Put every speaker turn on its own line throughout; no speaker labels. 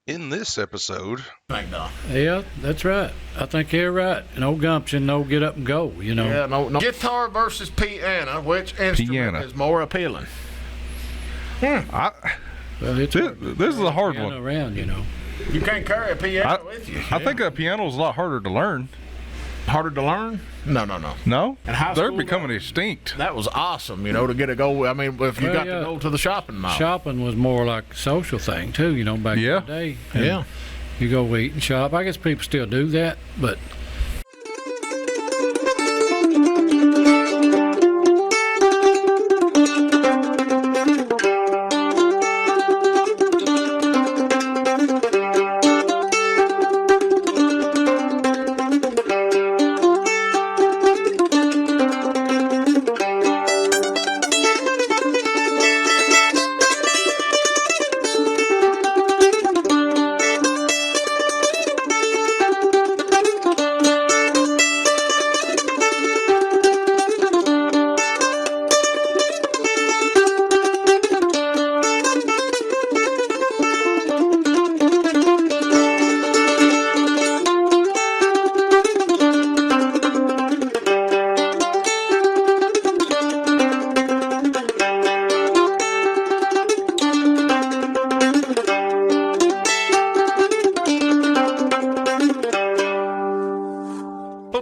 In this episode,
Yeah, that's right. I think you're right. No gumption, no get up and go, you know.
Yeah, no. Guitar versus piano, which instrument is more appealing?
Well, it's
This is a hard
piano
one.
around, you know.
You can't carry a piano with you.
I think a piano is a lot harder to learn.
Harder to learn? No.
No?
In high
They're
school,
becoming extinct.
That was awesome, you know, to get a go. I mean, if you
Well,
got
yeah.
to go to the shopping mall.
Shopping was more like a social thing, too, you know, back in the day. And
Yeah.
You go eat and shop. I guess people still do that, but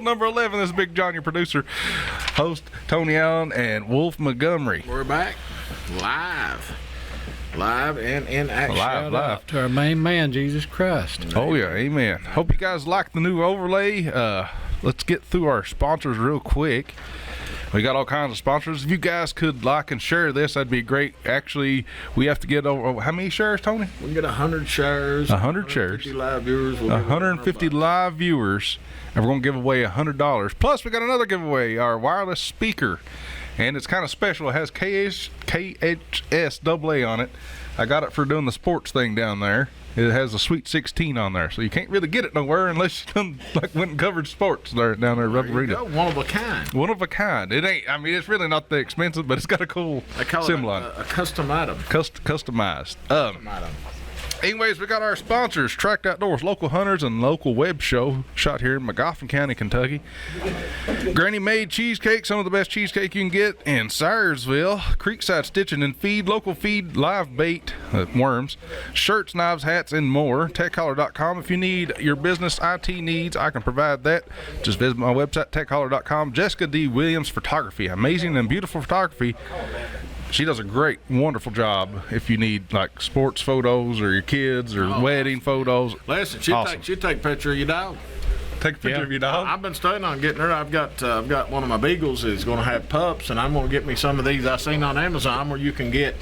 Number 11 is Big John, your producer, host Tony Allen, and Wolf Montgomery.
We're back live and in action.
Live.
to our main man, Jesus Christ.
Oh, yeah, amen. Hope you guys like the new overlay. Let's get through our sponsors real quick. We got all kinds of sponsors. If you guys could like and share this, that'd be great. Actually, we have to get over how many shares, Tony?
We can get 100 shares.
100 shares.
150 live viewers. We'll
150 live viewers, and we're going to give away $100. Plus, we got another giveaway, our wireless speaker, and it's kind of special. It has KHS AA on it. I got it for doing the sports thing down there. It has a Sweet 16 on there, so you can't really get it nowhere unless you done, went and covered sports down there at Rubber Arena.
One of a kind.
One of a kind. It ain't. I mean, it's really not that expensive, but it's got a cool symbol on it.
A custom item.
Customized.
Item.
Anyways, we got our sponsors, Tracked Outdoors, Local Hunters, and Local Webshow, shot here in Magoffin County, Kentucky. GrannyMade Cheesecake, some of the best cheesecake you can get in Salyersville. Creekside Stitchin and Feed, local feed, live bait, worms, shirts, knives, hats, and more. TechHoller.com. If you need your business IT needs, I can provide that. Just visit my website, TechHoller.com. Jessica D. Williams Photography, amazing and beautiful photography. She does a great, wonderful job if you need like sports photos or your kids or wedding photos.
Listen, she'll take a picture of your dog.
Take a picture of your dog.
I've been studying on getting her. I've got one of my beagles is going to have pups, and I'm going to get me some of these I seen on Amazon where you can get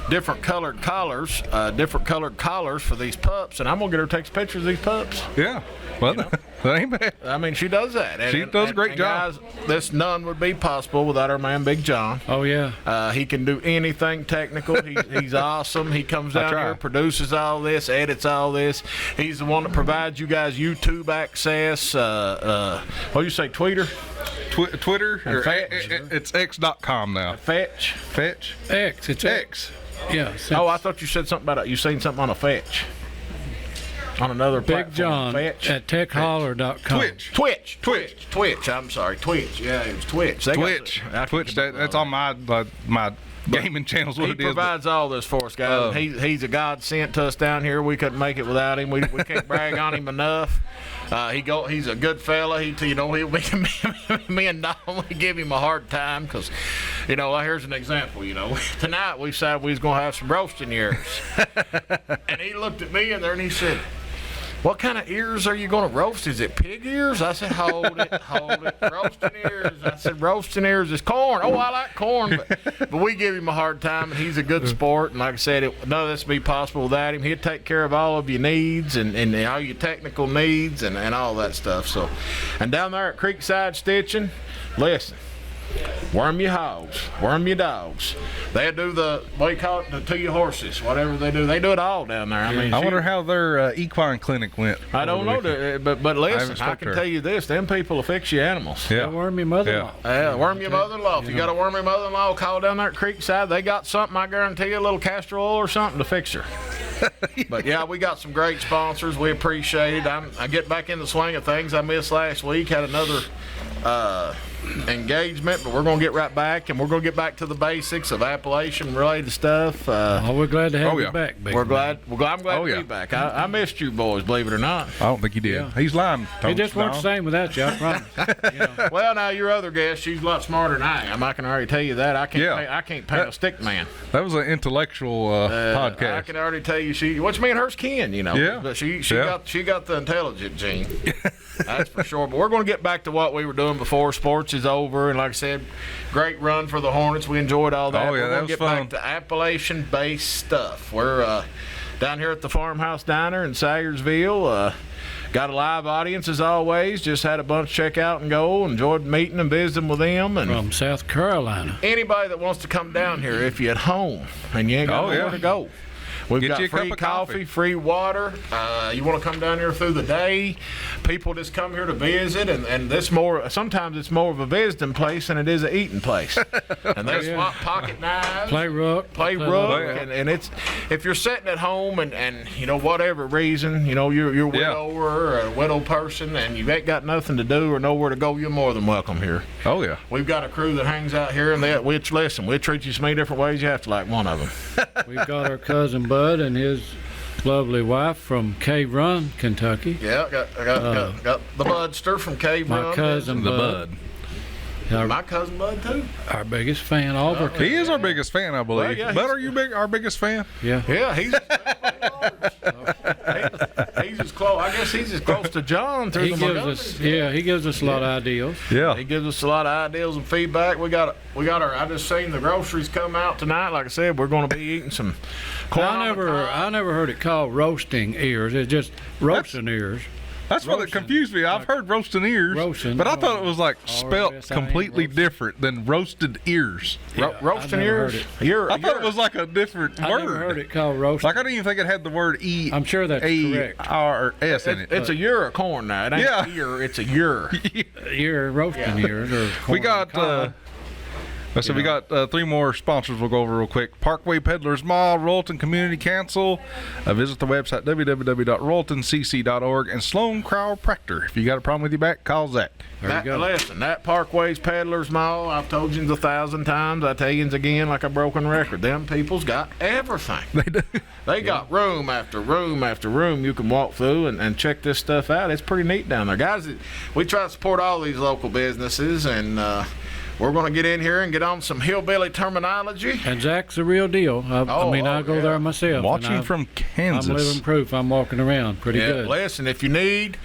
different colored collars for these pups, and I'm going to get her to take pictures of these pups.
Yeah. Well, that ain't bad.
I mean, she does that.
She does a great job.
Guys, this none would be possible without our man, Big John.
Oh, yeah.
He can do anything technical. He's awesome. He comes down here, produces all this, edits all this. He's the one that provides you guys YouTube access. What do you say, Twitter?
Twitter? Or
Fetch.
It's X.com now.
Fetch?
X. It's X. Yeah.
I thought you said something about it. You seen something on a Fetch. On another
Big
platform.
John
Fetch.
at techholler.com.
Twitch. I'm sorry. Twitch. Yeah, it was Twitch.
Twitch. That's on my gaming channels. What
he
it is.
provides all this for us, guys. He's a god sent to us down here. We couldn't make it without him. We can't brag on him enough. He's a good fella. Me and Don, we give him a hard time because, here's an example. Tonight we decided we was gonna have some roasting ears, and he looked at me in there and he said, "What kind of ears are you going to roast? Is it pig ears?" I said, hold it. Roasting ears. I said, roasting ears is corn. Oh, I like corn. But we give him a hard time, and he's a good sport. And like I said, none of this would be possible without him. He'd take care of all of your needs and all your technical needs and all that stuff. So, and down there at Creekside Stitchin, listen, worm your hogs, worm your dogs. They do the, what do you call it, the to your horses, whatever they do. They do it all down there. I mean,
I wonder how their equine clinic went.
I don't know, but listen, I can tell you this: them people will fix your animals.
Yeah.
Worm your mother-in-law.
Yeah, worm your mother-in-law. If you got a wormy mother-in-law, call down there at Creekside. They got something, I guarantee you, a little castor oil or something to fix her. But yeah, we got some great sponsors. We appreciate it. I get back in the swing of things. I missed last week. Had another engagement, but we're going to get right back, and we're going to get back to the basics of Appalachian related stuff.
We're glad to have you back, big
I'm glad
Oh,
to be back. I missed you boys, believe it or not.
I don't think he did.
Yeah.
He's lying.
He just weren't the same without you, I promise.
Well, now your other guest, she's a lot smarter than I am. I can already tell you that. I can't paint a stick man.
That was an intellectual podcast.
I can already tell you what's me and her's kin, you know.
Yeah.
But she got the intelligent gene. That's for sure. But we're going to get back to what we were doing before sports is over. And like I said, great run for the Hornets. We enjoyed all that.
Oh, yeah,
we're going to get
fun.
back to Appalachian-based stuff. We're down here at the Farmhouse Diner in Salyersville. Got a live audience as always. Just had a bunch check out and go. Enjoyed meeting and visiting with them. And
From South Carolina.
anybody that wants to come down here, if you're at home and you ain't got nowhere to go, we've
Get
got
you a cup
free
of
coffee, free water. You want to come down here through the day. People just come here to visit, and sometimes it's more of a visiting place than it is an eating place. And they swap pocket knives,
Play rook,
and it's, if you're sitting at home and you know, whatever reason, you know, you're a widower or a widow person and you ain't got nothing to do or nowhere to go, you're more than welcome here.
Oh yeah.
We've got a crew that hangs out here, and we'll treat you so many different ways. You have to like one of them.
We've got our cousin Bud and his lovely wife from Cave Run, Kentucky.
Yeah, I got the Budster from Cave Run.
My cousin Bud.
My cousin Bud too.
Our biggest fan, all of our
He is our biggest fan, I believe.
Well, yeah,
Bud, are you our biggest fan?
Yeah.
Yeah, he's as close. I guess he's as close to John through
He
the
gives us, he gives us a lot of ideas.
Yeah.
He gives us a lot of ideas and feedback. We got our. I just seen the groceries come out tonight. Like I said, we're going to be eating some corn.
I never heard it called roasting ears. It's just roasting ears.
That's what it confused me. I've heard roasting ears, but I thought it was like spelt completely different than roasted ears.
Roasting ears?
I thought it was like a different word.
I never heard it called roasting.
Like I didn't even think it had the word E.
I'm sure that's correct.
A-R-S in it.
It's a ear of corn now. It ain't ear, it's a ear.
Ear, roasting ears. Or corn
We got... So we got 3 more sponsors we'll go over real quick. Parkway Peddlers Mall, Royalton Community Council. Visit the website www.royaltoncc.org, and Sloan Chiropractor. If you got a problem with your back, call Zach.
Listen, that Parkway's Peddlers Mall, I've told you 1,000 times. I tell you again like a broken record. Them people's got everything.
They do.
They got room after room after room you can walk through and check this stuff out. It's pretty neat down there. Guys, we try to support all these local businesses, and we're going to get in here and get on some hillbilly terminology.
And Zach's the real deal. I go there myself.
Watching from Kansas.
I'm living proof. I'm walking around pretty good.
Listen, if you need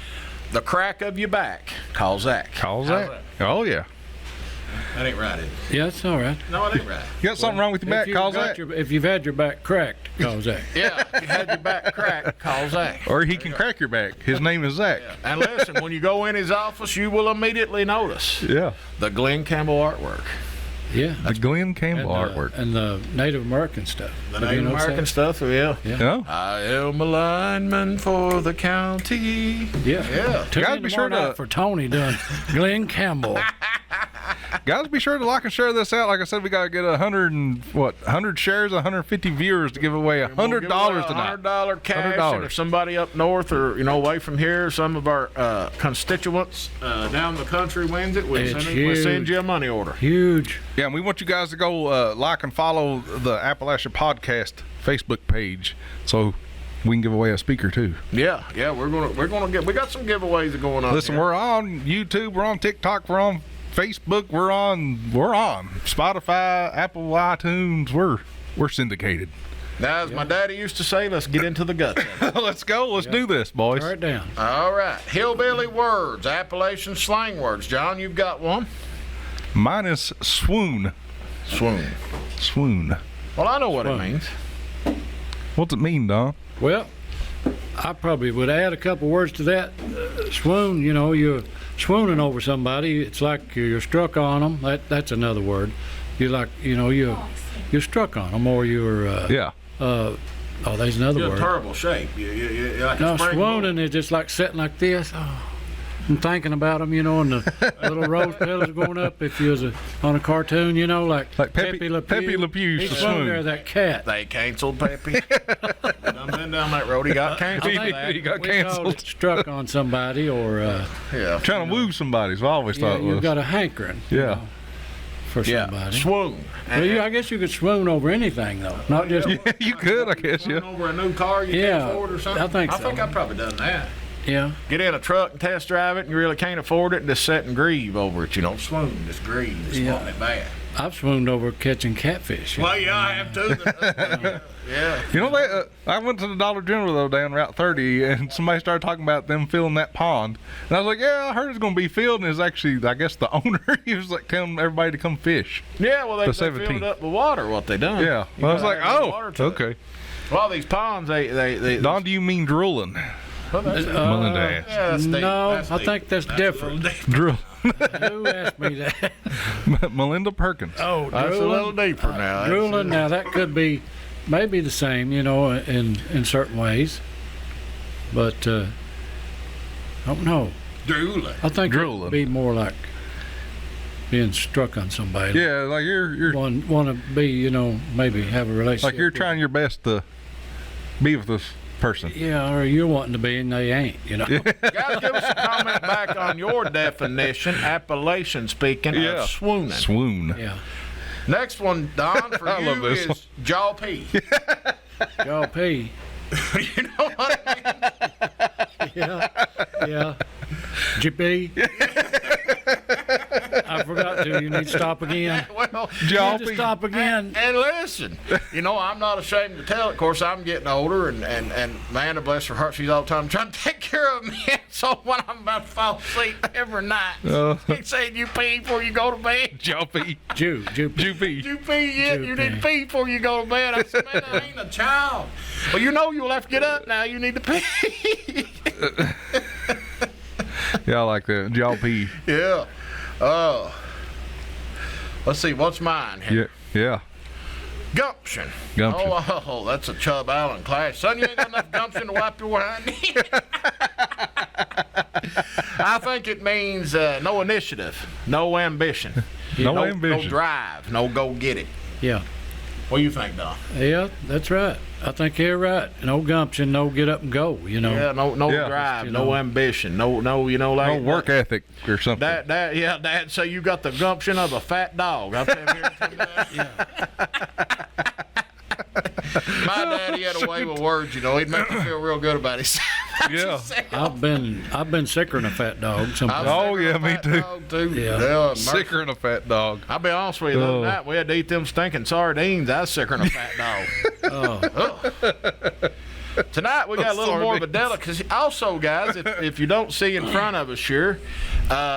the crack of your back, call Zach.
Call Zach. Oh, yeah.
That ain't right, is it?
Yeah, it's all right.
No, it ain't right.
You got something wrong with your back, call Zach.
If you've had your back cracked, call Zach.
Yeah, if you had your back cracked, call Zach.
Or he can crack your back. His name is Zach.
Yeah. And listen, when you go in his office, you will immediately notice the Glenn Campbell artwork.
Yeah.
The Glenn Campbell artwork.
And the Native American stuff.
The Native American stuff, yeah. I am a lineman for the county.
Yeah.
Guys, be sure to
for Tony doing Glenn Campbell.
Guys, be sure to like and share this out. Like I said, we got to get 100 shares, 150 viewers to give away $100 tonight.
$100 cash. $100. And if somebody up north or away from here, some of our constituents down the country wins it, we'll send you a money order.
Huge.
Yeah, and we want you guys to go like and follow the Appalachia Podcast Facebook page, so we can give away a speaker too.
Yeah, we got some giveaways going on.
Listen, we're on YouTube, we're on TikTok, we're on Facebook, we're on Spotify, Apple iTunes. We're syndicated.
Now, as my daddy used to say, let's get into the guts of it.
Let's go. Let's do this, boys.
Tear it down.
All right. Hillbilly words, Appalachian slang words. John, you've got one?
Mine is swoon.
Swoon. Well, I know what it means.
What's it mean, Don?
Well, I probably would add a couple words to that. Swoon, you know, you're swooning over somebody. It's like you're struck on them. That's another word. You like, you know, you're struck on them, or you're oh, there's another
You're
word.
in terrible shape. You're like
No,
a spring
swooning is just like sitting like this. Oh, I'm thinking about them, you know, and the little rose petals going up. If you was on a cartoon, you know, like
Pepe Le Pew used
He's
to
swoon
swoon.
there, that cat.
They canceled Pepe. I've been down that road. He got canceled.
He got
We called
canceled.
it struck on somebody, or
Yeah.
Trying to woo somebody is what I always
yeah,
thought it
you've
was.
got a hankering. you
Yeah.
know, for
Yeah.
somebody.
Swoon.
Well, I guess you could swoon over anything, though, not just.
Yeah, you could, I guess, yeah.
Over a new car you
Yeah,
can't afford or something.
I think so.
I think I've probably done that.
Yeah.
Get in a truck and test drive it, and you really can't afford it, and just sit and grieve over it. You know, swoon, just grieve, just
Yeah.
wanting it bad.
I've swooned over catching catfish.
Well, yeah, I have too. Yeah.
You know, I went to the Dollar General though down Route 30, and somebody started talking about them filling that pond, and I was like, "Yeah, I heard it's going to be filled." And it's actually, I guess, the owner. He was like telling everybody to come fish.
Yeah, well, they
The
filled
17th.
it up with water. What they done?
Yeah,
You
well, I was
gotta
like,
add
"Oh,
water to it.
okay."
Well, these ponds, they
Don, do you mean drooling?
well, that's,
Melinda asked.
yeah, that's deep.
No,
That's
I
deep.
think that's
a little
different.
deep.
Drool.
Who asked me that?
Melinda Perkins.
Oh,
That's a little deeper now.
drooling. Now that could be maybe the same, you know, in certain ways, but I don't know.
Drooling.
I think it
Drooling.
would be more like being struck on somebody.
Yeah, like you're
Want to be, you know, maybe have a relationship.
like you're
with-
trying your best to be with this person.
Yeah, or you're wanting to be and they ain't, you know.
Guys, give us a comment back on your definition, Appalachian speaking,
Yeah.
of swooning.
Swoon.
Yeah.
Next one, Don, for
I love
you
this
is Jawl-P.
Jawl-P.
You know what I mean?
Yeah. Yeah. GP. I forgot to. You need to stop again.
Well,
You need to
Jawl-P.
stop again.
and listen, you know, I'm not ashamed to tell it. Of course, I'm getting older, and Amanda, bless her heart, she's all the time trying to take care of me. So when I'm about to fall asleep every night, she's saying, "You pee before you go to bed."
Jawl-P.
Jupe.
You pee yet? You need to pee before you go to bed. I said, "Man, I ain't a child." Well, you know you'll have to get up now. You need to pee.
Yeah, I like that. Jawl-P.
Yeah. Let's see. What's mine here?
Yeah.
Gumption.
Gumption.
Oh, that's a Chubb Allen class. Son, you ain't got enough gumption to wipe your behind. I think it means no initiative, no ambition,
No ambition.
no drive, no go get it.
Yeah.
What do you think, Don?
Yeah, that's right. I think you're right. No gumption, no get up and go, you know.
Yeah, no
Yeah.
drive,
You
no
know.
ambition, no, you know, like
No work ethic or something.
Dad, so you got the gumption of a fat dog. I've never heard tell you that. My daddy had a way with words, you know. He'd make you feel real good about himself.
Yeah.
I've been sicker than a fat dog sometimes.
Oh, yeah, me too.
Yeah.
Sicker than a fat dog.
I'll be honest with you, the
Oh.
other night we had to eat them stinking sardines. I was sicker than a fat dog.
Oh,
Tonight we got a little more of a
Sardines.
delicacy. Also, guys, if you don't see in front of us here,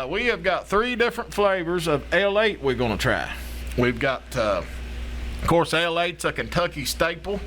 we have got 3 different flavors of L8 we're going to try. We've got, of course, L8's a Kentucky staple.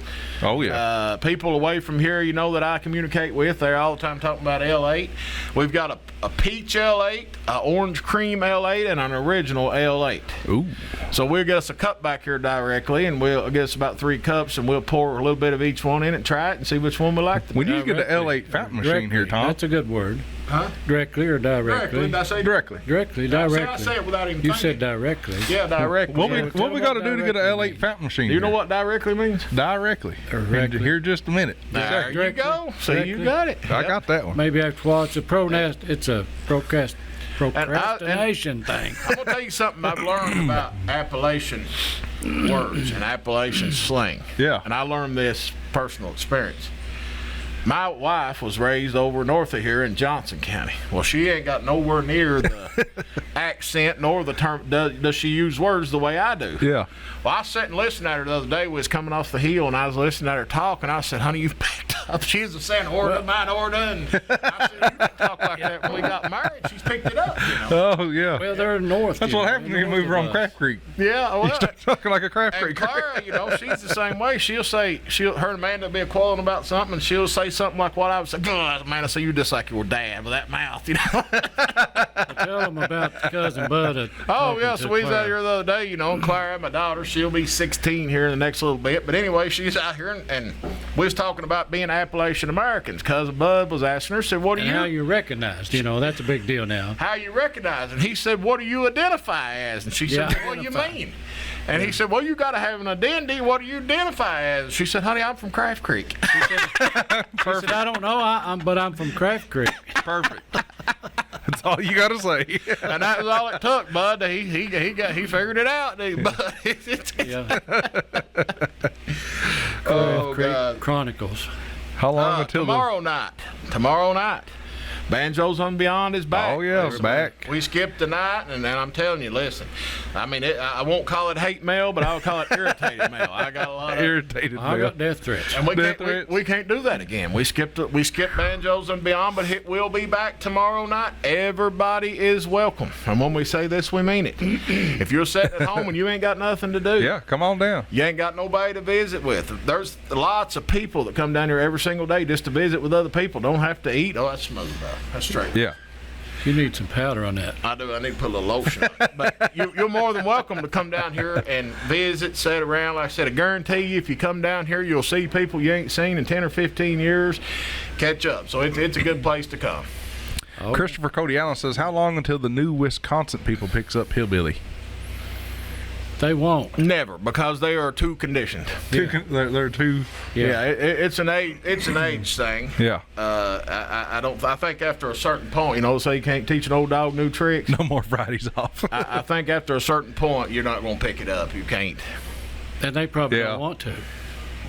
Oh, yeah.
People away from here, you know, that I communicate with, they're all the time talking about L8. We've got a peach L8, an orange cream L8, and an original L8.
Ooh.
So we'll get us a cup back here directly, and we'll get us about 3 cups, and we'll pour a little bit of each one in it, try it, and see which one we like the
We
best.
need to get the L8 fountain machine here, Tom.
That's a good word.
Huh?
Directly or directly?
Did I say
Directly.
Directly,
I
directly.
say it without even
You
thinking.
said directly.
Yeah, directly.
What
Yeah.
we got to do to get an L8 fountain machine?
Do you know
here?
what directly means?
Directly.
Directly.
Here just a minute.
There you
Directly.
go. See, you
Directly.
got it.
I got that one.
Maybe after a while, it's a procrastination thing.
I'm gonna tell you something I've learned about Appalachian words and Appalachian slang.
Yeah.
And I learned this personal experience. My wife was raised over north of here in Johnson County. Well, she ain't got nowhere near the accent nor the term. Does she use words the way I do?
Yeah.
Well, I sat and listened at her the other day. We was coming off the hill, and I was listening at her talk, and I said, "Honey, you've picked up." She was saying, "Order, mine, order." And I said, "You didn't talk like that when we got married." She's picked it up, you know.
Oh, yeah.
Well, they're north.
That's what happens when you move around Craft Creek.
Yeah,
You
well.
start talking like a Craft
And
Creek.
Clara, you know, she's the same way. Her and Amanda will be quarreling about something, and she'll say say something like what I would say, God, man, I say you just like your dad with that mouth, you know.
Tell them about cousin Bud.
Oh, yeah, so we was out here the other day, you know, and Clara, my daughter, she'll be 16 here in the next little bit. But anyway, she's out here, and we was talking about being Appalachian Americans. Cousin Bud was asking her, said, what do you...
How you recognized, you know, that's a big deal now.
How you recognize? And he said, what do you identify as? And she said, what do you mean? And he said, well, you got to have an identity. What do you identify as? She said, honey, I'm from Craft Creek.
She said, I don't know, but I'm from Craft Creek.
Perfect. That's all you got to say.
And that was all it took, Bud. He figured it out. Bud. Oh, God.
Chronicles.
How long until
tomorrow night. Banjos on Beyond is back.
Oh, yeah, it's back.
We skipped the night, and I'm telling you, listen, I mean, I won't call it hate mail, but I'll call it irritated mail. I got a lot of
irritated mail.
I got death threats.
And we can't do that again. We skipped Banjos and Beyond, but it will be back tomorrow night. Everybody is welcome. And when we say this, we mean it. If you're sitting at home and you ain't got nothing to do,
yeah, come on down.
You ain't got nobody to visit with. There's lots of people that come down here every single day just to visit with other people. Don't have to eat. Oh, that's smooth, bro. That's straight.
Yeah.
You need some powder on that.
I do. I need to put a little lotion on it. But you're more than welcome to come down here and visit, sit around. Like I said, I guarantee you, if you come down here, you'll see people you ain't seen in 10 or 15 years. Catch up. So it's a good place to come.
Okay.
Christopher Cody Allen says, how long until the new Wisconsin people picks up Hillbilly?
They won't.
Never, because they are too conditioned.
They're too.
Yeah, it's an age thing.
Yeah.
I think after a certain point, you know, say you can't teach an old dog new tricks.
No more Fridays off.
I think after a certain point, you're not going to pick it up. You can't.
And they probably don't want to.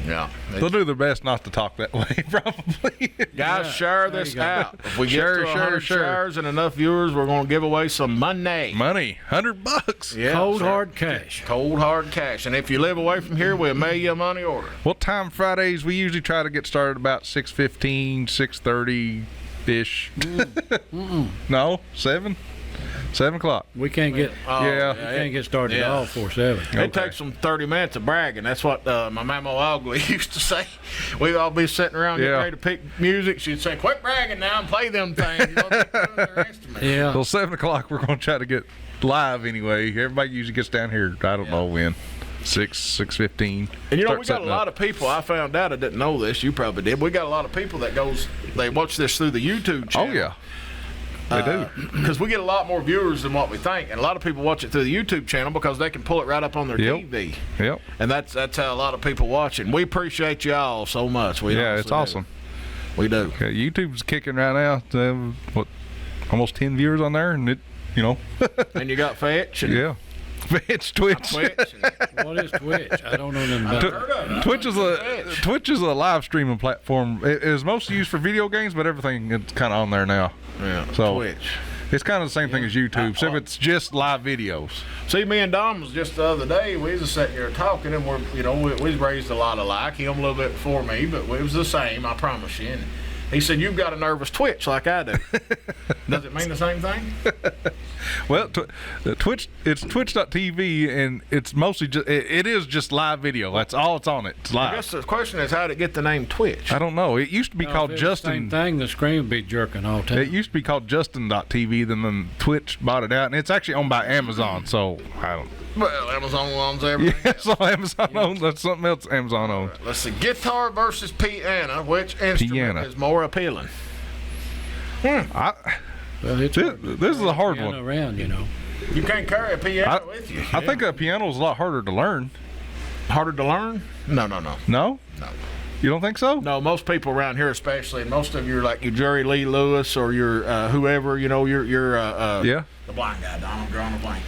Yeah.
They'll do their best not to talk that way, probably.
Guys, share this out. If we get to 100 shares and enough viewers, we're going to give away some money.
Money. $100.
Yeah,
Cold, hard cash.
Cold, hard cash. And if you live away from here, we'll mail you a money order.
What time Fridays? We usually try to get started about 6:15, 6:30-ish. No? 7? 7 o'clock.
We can't get.
Yeah.
We can't get started all 4-7.
It takes them 30 minutes of bragging. That's what my mama Ugly used to say. We'd all be sitting around getting ready to pick music. She'd say, "Quit bragging now and play them things." You know, their instruments.
Yeah.
Well, 7 o'clock we're going to try to get live anyway. Everybody usually gets down here. I don't know when. 6:15.
And you know, we got a lot of people. I found out. I didn't know this. You probably did. We got a lot of people that they watch this through the YouTube channel.
Oh yeah. They do.
Because we get a lot more viewers than what we think. And a lot of people watch it through the YouTube channel because they can pull it right up on their TV.
Yep.
And that's how a lot of people watch it. And we appreciate y'all so much.
It's awesome.
We do.
Okay, YouTube's kicking right now. Almost 10 viewers on there, and it, you know.
And you got Fetch. And
Fetch, Twitch.
What is Twitch? I don't know nothing about it.
Twitch is a live streaming platform. It is mostly used for video games, but everything is kind of on there now.
Yeah.
So
Twitch.
It's kind of the same thing as YouTube, except it's just live videos.
See, me and Dom was just the other day. We was sitting here talking, and we raised a lot alike. Him a little bit before me, but it was the same. I promise you. And he said, "You've got a nervous twitch like I do." Does it mean the same thing?
Well, Twitch, it's twitch.tv, and it's mostly just it is just live video. That's all it's on it. It's live.
I guess the question is, how did it get the name Twitch?
I don't know. It used to be called Justin.
Same thing. The screen would be jerking all the time.
It used to be called Justin.tv. Then Twitch bought it out, and it's actually owned by Amazon. So I don't.
Well, Amazon owns everything.
Yeah, so Amazon owns. That's something else Amazon owns.
Let's see. Guitar versus piano. Which instrument is more appealing?
Well, this
is a hard one.
Around, you know.
You can't carry a piano with you.
I think a piano is a lot harder to learn.
Harder to learn? No.
No?
No.
You don't think so?
No, most people around here, especially, and most of you are like your Jerry Lee Lewis or your whoever, you know, you're
the
blind guy, Donald, drawing a blank.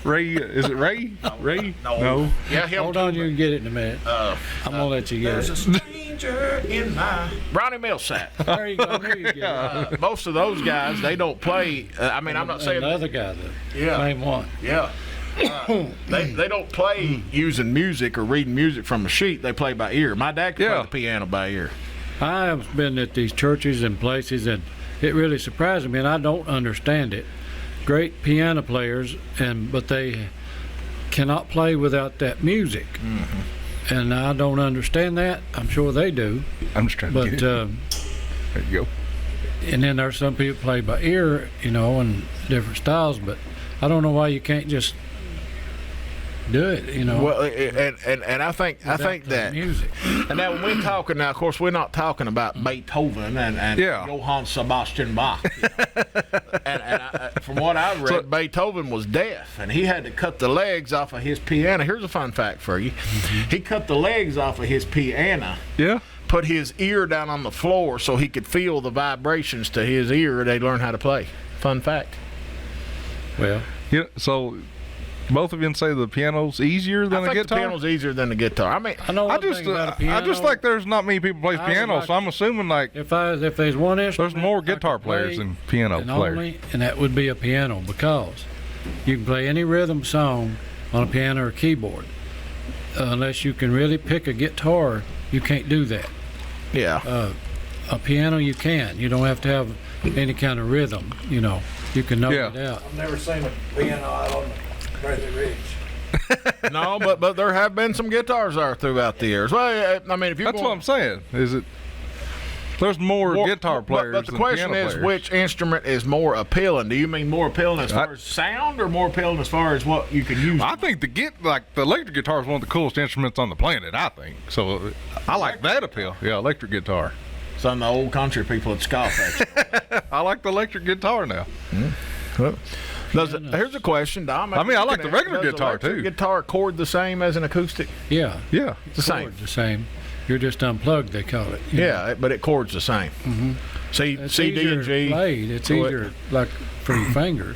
Ray, is it Ray? Ray? No.
Yeah,
Hold on, you can get it in a minute. I'm gonna let you get
There's
it.
a stranger in my Ronnie Millsap.
There you go. There you go.
Most of those guys, they don't play. I mean, I'm not saying
the other guy, the same one.
Yeah. They don't play using music or reading music from a sheet. They play by ear. My dad can play the piano by ear.
I have been at these churches and places, and it really surprises me, and I don't understand it. Great piano players, but they cannot play without that music. and I don't understand that. I'm sure they do.
I'm just trying to
But
get it. There you go.
and then there's some people play by ear, and different styles. But I don't know why you can't just do it.
Well, and I think that
music.
And now when we're talking now, of course, we're not talking about Beethoven and Johann Sebastian Bach. and from what I've read, Beethoven was deaf, and he had to cut the legs off of his piano. Here's a fun fact for you: he cut the legs off of his piano.
Yeah.
Put his ear down on the floor so he could feel the vibrations to his ear. They learn how to play. Fun fact.
Well,
Yeah. So both of you say the piano's easier than
I
a
think
guitar.
the piano's easier than the guitar. I mean,
I know
I
one
just
thing about a piano.
I just like there's not many people play
I would
piano,
like-
so I'm assuming like
if there's one instrument,
there's more
I could
guitar players
play
than piano
and
players.
and that would be a piano, because you can play any rhythm song on a piano or keyboard. Unless you can really pick a guitar, you can't do that.
yeah.
A piano you can. You don't have to have any kind of rhythm. You can know
Yeah.
it out.
I've never seen a piano out on the Great Ridge.
No, but there have been some guitars there throughout the years. Well, I mean, if you
That's what I'm saying. Is it? There's more guitar players.
But the
than
question
piano
is,
players.
which instrument is more appealing? Do you mean more appealing as far as sound, or more appealing as far as what you can use?
I think the electric guitar is one of the coolest instruments on the planet. I think so. I like that appeal. Yeah, electric guitar.
Some of the old country people would scoff at you.
I like the electric guitar now.
Here's a question, Dom.
I mean, I like the regular
Does
guitar,
electric
too.
Guitar chord the same as an acoustic?
Yeah,
Yeah.
It's the same.
chords the same. You're just unplugged, they call it.
Yeah, but it chords the same. Mm-hmm.
It's
C, D,
easier
and G.
played. It's
So
easier, like for your fingers.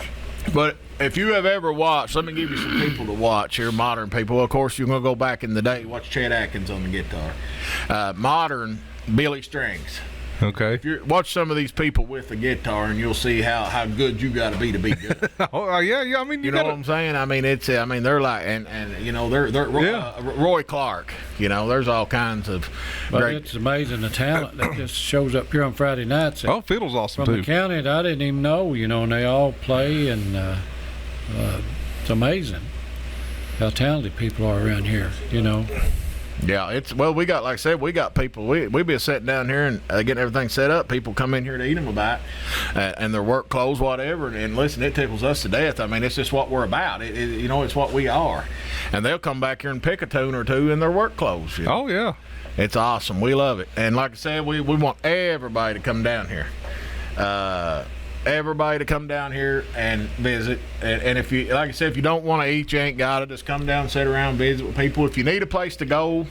But if you have ever watched, let me give you some people to watch here, modern people. Of course, you're going to go back in the day, watch Chet Atkins on the guitar. Modern Billy Strings.
Okay.
If you watch some of these people with the guitar, and you'll see how good you got to be good.
Oh yeah. I mean,
You know what I'm saying? I mean, they're like, and they're Roy Clark. There's all kinds of
But
great.
it's amazing the talent that just shows up here on Friday nights.
Oh, fiddle's awesome
From
too.
the county that I didn't even know, and they all play, and it's amazing how talented people are around here,
Yeah, we got, like I said, we got people. We be sitting down here and getting everything set up. People come in here to eat them about, and their work clothes, whatever. And listen, it tickles us to death. I mean, it's just what we're about. It's what we are. And they'll come back here and pick a tune or two in their work clothes.
Oh yeah.
It's awesome. We love it. And like I said, we want everybody to come down here. Everybody to come down here and visit. And if you, like I said, if you don't want to eat, you ain't got it. Just come down, sit around, visit with people. If you need a place to go,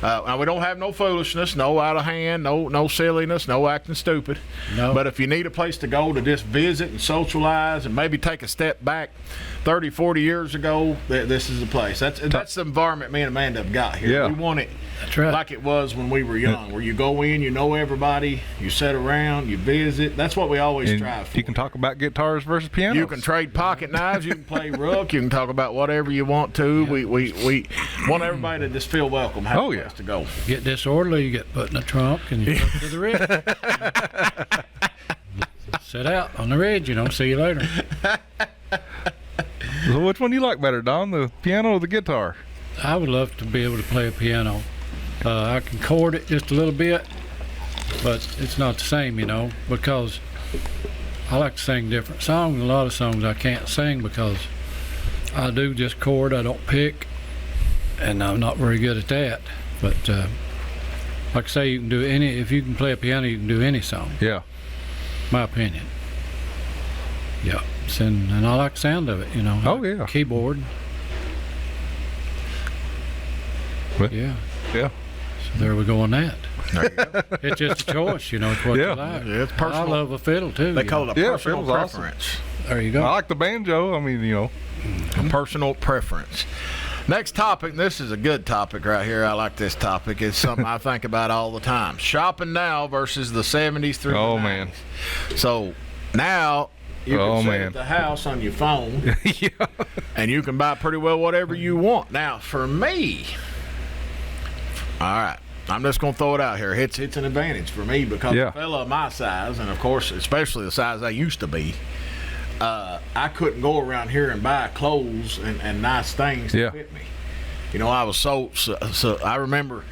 now we don't have no foolishness, no out of hand, no silliness, no acting stupid.
No.
But if you need a place to go to just visit and socialize and maybe take a step back 30, 40 years ago, this is the place. That's the environment me and Amanda have got here.
Yeah.
We want it
That's right.
like it was when we were young, where you go in, you know everybody, you sit around, you visit. That's what we always
And
strive for.
you can talk about guitars versus pianos.
You can trade pocket knives. You can play rook. You can talk about whatever you want to. We want everybody to just feel welcome. Have
Oh,
a
yeah.
place to go.
Get disorderly, you get put in a trunk, and you put to the ridge. Sit out on the ridge, see you later.
So which one do you like better, Don? The piano or the guitar?
I would love to be able to play a piano. I can chord it just a little bit, but it's not the same, because I like to sing different songs. A lot of songs I can't sing because I do just chord, I don't pick, and I'm not very good at that. But like I say, you can do if you can play a piano, you can do any song,
Yeah.
my opinion. Yeah, and I like the sound of it,
Oh,
like
yeah.
Keyboard.
Well,
Yeah.
Yeah.
So there we go on that.
There you go.
It's just a choice, it's what
Yeah.
you like.
Yeah, it's
I
personal.
love a fiddle too.
They call it a
Yeah,
personal
fiddle's awesome.
preference.
There you
I
go.
like the banjo. I mean,
A personal preference. Next topic. This is a good topic right here. I like this topic. It's something I think about all the time. Shopping now versus the 70s through
Oh,
the 90s.
man.
So now you
Oh,
can sit
man.
at the house on your phone.
yeah.
And you can buy pretty well whatever you want. Now, for me, all right, I'm just going to throw it out here. It's an advantage for me because
Yeah.
a fella of my size, and of course, especially the size I used to be, I couldn't go around here and buy clothes and nice things to
Yeah.
fit me. You know, I was so I remember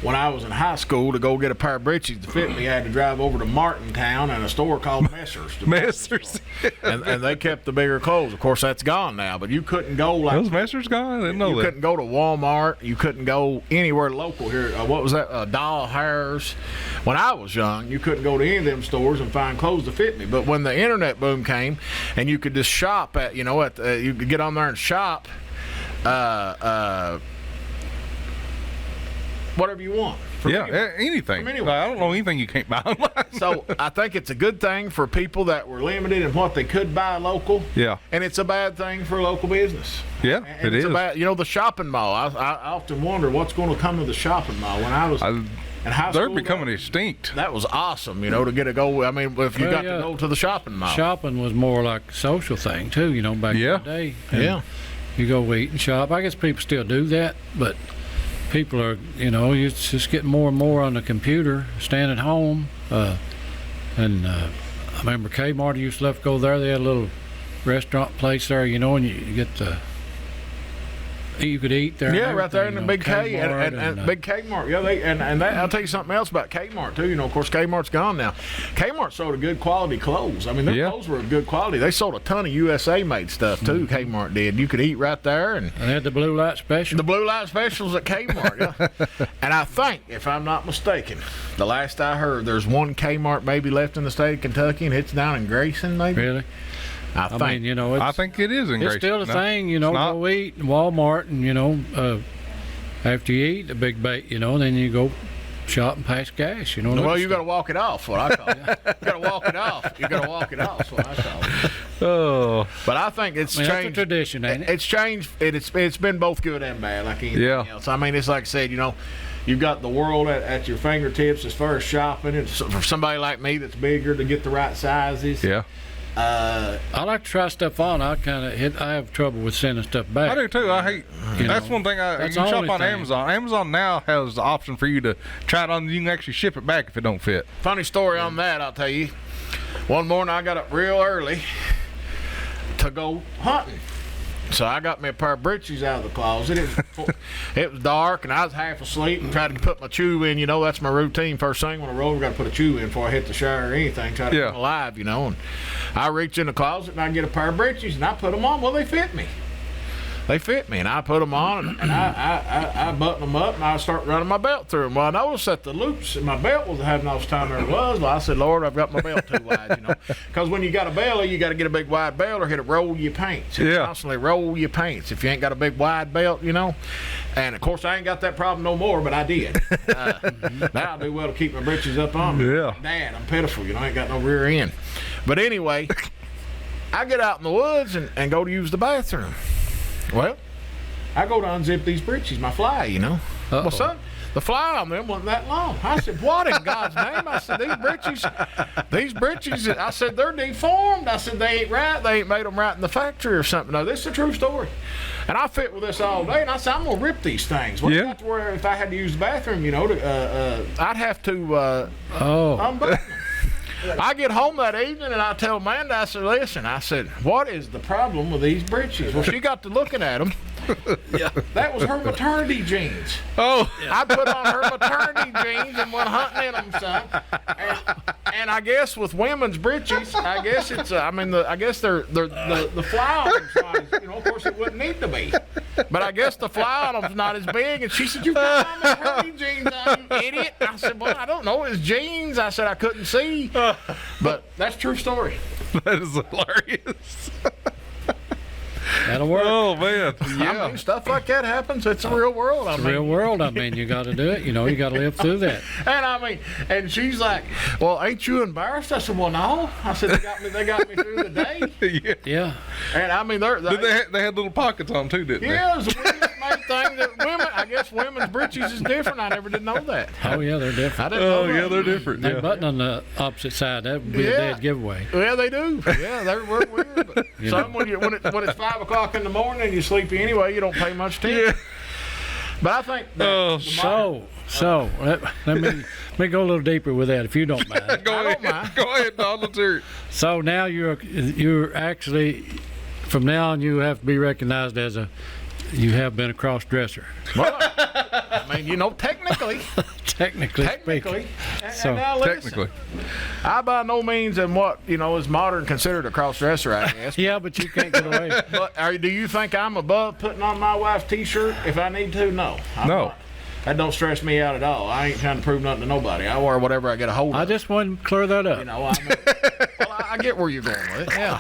when I was in high school to go get a pair of breeches to fit me, I had to drive over to Martintown and a store called Messers.
Messers.
and they kept the bigger clothes. Of course, that's gone now, but you couldn't go like
Those Messers gone? I didn't know
you
that.
couldn't go to Walmart. You couldn't go anywhere local here. What was that? Doll Hairs. When I was young, you couldn't go to any of them stores and find clothes to fit me. But when the internet boom came, and you could just shop at, you could get on there and shop, whatever you want.
Anything.
From anywhere.
I don't know anything you can't buy online.
So I think it's a good thing for people that were limited in what they could buy local.
Yeah.
And it's a bad thing for local business.
Yeah,
And
it
it's
is.
the shopping mall. I often wonder what's going to come to the shopping mall. When I was in high
They're
school,
becoming extinct.
that was awesome, to get a go. I mean, if you
Well,
got
yeah.
to go to the shopping mall.
Shopping was more like a social thing too, back
Yeah.
in the day. And
Yeah.
You go eat and shop. I guess people still do that, but people are, it's just getting more and more on the computer, staying at home. I remember Kmart used to love to go there. They had a little restaurant place there, and you get you could eat there. and
Yeah, right there in the
everything,
big K
Kmart
and big Kmart. Yeah, I'll tell you something else about Kmart too. Of course, Kmart's gone now. Kmart sold a good quality clothes. I mean, their clothes were of good quality. They sold a ton of USA made stuff too. Kmart did. You could eat right there, and
And they had the blue light special.
the blue light specials at Kmart. Yeah. And I think, if I'm not mistaken, the last I heard, there's one Kmart maybe left in the state of Kentucky, and it's down in Grayson, maybe.
Really?
I
I
think.
mean, it's,
I think it is in
it's
Grayson.
still a
No,
thing,
it's not.
go eat in Walmart and, after you eat a big bait, then you go shop and pass gas,
Well, you got to walk it off. What I call it. You got to walk it off. You got to walk it off. That's what I call it.
Oh,
But I think it's
I mean, that's a
changed.
tradition, ain't it?
It's changed. It's been both good and bad, like anything else. I mean, it's like I said, you've got the world at your fingertips as far as shopping. It's for somebody like me that's bigger to get the right sizes.
yeah.
I like to try stuff on. I have trouble with sending stuff back.
I do too. I hate. That's one thing. You
That's
can
the
shop
only
on
thing.
Amazon. Amazon now has the option for you to try it on. You can actually ship it back if it don't fit.
Funny story on that, I'll tell you. One morning I got up real early to go hunting. So I got me a pair of breeches out of the closet. It was dark, and I was half asleep and tried to put my chew in. That's my routine. First thing when I roll, I got to put a chew in before I hit the shower or anything. Try to come alive, And I reach in the closet, and I get a pair of breeches, and I put them on. Well, they fit me. They fit me, and I put them on, and I button them up, and I start running my belt through them. Well, I noticed that the loops in my belt wasn't having enough time there it was. Well, I said, Lord, I've got my belt too wide, Because when you got a belly, you got to get a big wide belt or hit it roll your pants. Constantly roll your pants if you ain't got a big wide belt, And, of course, I ain't got that problem no more, but I did. Now I do well to keep my britches up on me.
Yeah.
Dad, I'm pitiful, I ain't got no rear end. But anyway, I get out in the woods and go to use the bathroom. Well, I go to unzip these breeches, my fly, Well, son, the fly on them wasn't that long. I said, what in God's name? I said, these breeches, I said, they're deformed. I said, they ain't right. They ain't made them right in the factory or something. No, this is a true story. And I fit with this all day, and I said, I'm going to rip these things. Well, got to where if I had to use the bathroom, I'd have to unbutton them. I get home that evening and I tell Amanda, I said, listen, what is the problem with these breeches? Well, she got to looking at them. That was her maternity jeans.
Oh,
I put on her maternity jeans and went hunting in them, son. And I guess with women's breeches, I guess it's, I guess the fly on them's not as, of course it wouldn't need to be. But I guess the fly on them's not as big. And she said, you got my maternity jeans on, you idiot. I said, well, I don't know, it's jeans. I said, I couldn't see. But that's a true story.
that is hilarious.
That'll work.
Oh man,
I mean, stuff like that happens. It's a real world.
It's the real world. You got to do it. You got to live through that.
And and she's like, well, ain't you embarrassed? I said, well, no. I said, they got me through the day.
Yeah.
And
they had little pockets on too, didn't
yeah, it was a weird made thing that I guess women's breeches is different. I never did know that.
Oh yeah, they're different.
I didn't know
they? Oh
that.
yeah, they're different.
They
Yeah.
button on the opposite side. That would be a dead giveaway.
Yeah, they do. Yeah, we're weird. But some when it's 5 o'clock in the morning and you're sleepy anyway, you don't pay much attention.
Yeah.
But I think that
So let me go a little deeper with that, if you don't mind.
Go
I don't
ahead.
mind.
Go ahead, Don. Let's hear it.
So now you're actually, from now on, you have to be recognized as you have been a cross dresser.
Well, I mean, you know, technically.
Technically
Technically.
speaking.
And
So-
now listen,
Technically.
I by no means am what, you know, is modern considered a cross-dresser, I guess.
Yeah, but you can't get away.
But do you think I'm above putting on my wife's T-shirt if I need to? No. I'm
No.
not. That don't stress me out at all. I ain't trying to prove nothing to nobody. I wear whatever I get a hold of.
I just want to clear that up.
You know, I get where you're going with it. Yeah.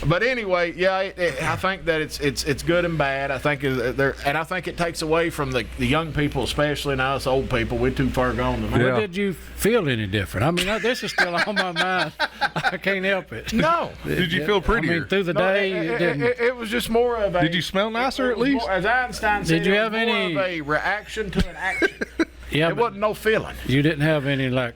But anyway, yeah, I think that it's good and bad. I think and I think it takes away from the young people, especially now us old people. We're too far gone to know.
Yeah.
But did you feel any different? I mean, this is still on my mind. I can't help it.
No.
Did you feel prettier?
I mean, through the
No,
day, it didn't.
it was just more of a.
Did you smell nicer at least?
As Einstein said,
Did you
it was
have
more
any-
of a reaction to an action.
Yeah,
It
but
wasn't no feeling.
you didn't have any like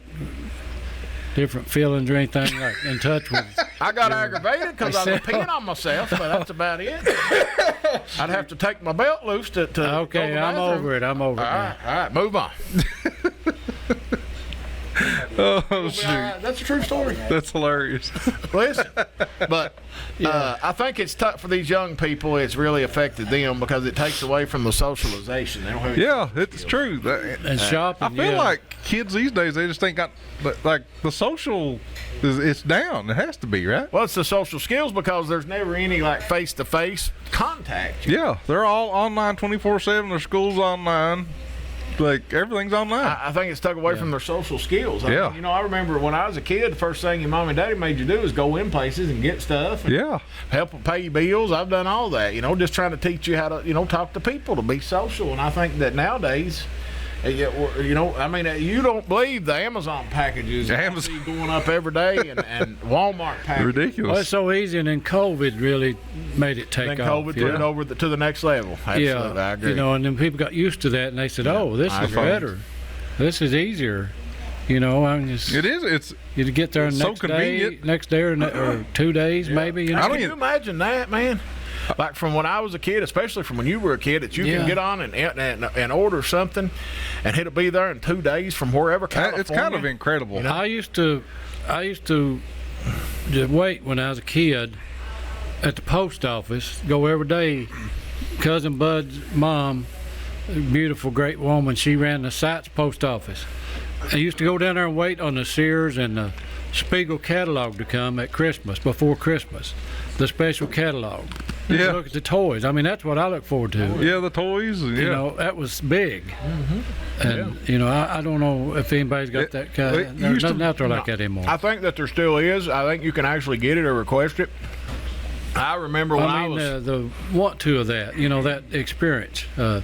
different feelings or anything like in touch with.
I got aggravated because I was peeing on myself, but that's about it. I'd have to take my belt loose to
Okay,
go to the
I'm
bathroom.
over it. I'm over it.
All
now.
right, move on.
Oh, shoot.
That's a true story.
That's hilarious.
Listen, but I think it's tough for these young people. It's really affected them because it takes away from the socialization. They don't have any
Yeah,
social
it's
skills.
true. That-
And shopping.
I feel
yeah.
like kids these days, they just think like the social it's down. It has to be, right?
Well, it's the social skills because there's never any like face-to-face contact.
Yeah, they're all online 24/7. Their school's online. Like everything's online.
I think it's took away from their social skills. I
Yeah.
mean, you know, I remember when I was a kid, the first thing your mom and daddy made you do is go in places and get stuff. And
Yeah.
help them pay your bills. I've done all that, you know, just trying to teach you how to, you know, talk to people, to be social. And I think that nowadays, you know, I mean, you don't believe the Amazon packages
Amazon.
I see going up every day and Walmart packages.
Ridiculous.
Well, it's so easy, and then COVID really made it take
Then
off.
COVID took it over to the next level. Absolutely, I agree.
You know, and then people got used to that, and they said, "Oh, this
I
is
agree.
better. This is easier." You know, I mean, just
It is. It's
you get there
it's so convenient.
next day, or 2 days, maybe. You know,
I don't
Can you
even-
imagine that, man? Like from when I was a kid, especially from when you were a kid, that you
Yeah.
can get on and order something, and it'll be there in 2 days from wherever. California.
it's kind of incredible.
You know?
I used to just wait when I was a kid at the post office. Go every day. Cousin Bud's mom, beautiful, great woman. She ran the Sites post office. I used to go down there and wait on the Sears and the Spiegel catalog to come at Christmas, before Christmas, the special catalog.
Yeah.
Look at the toys. I mean, that's what I look forward to.
Yeah, the toys. Yeah.
You know, that was big. And, you know, I don't know if anybody's got that kind
it
of, there's
used to-
nothing out there like that anymore.
I think that there still is. I think you can actually get it or request it. I remember when
I mean, the want to of that, you know, that experience of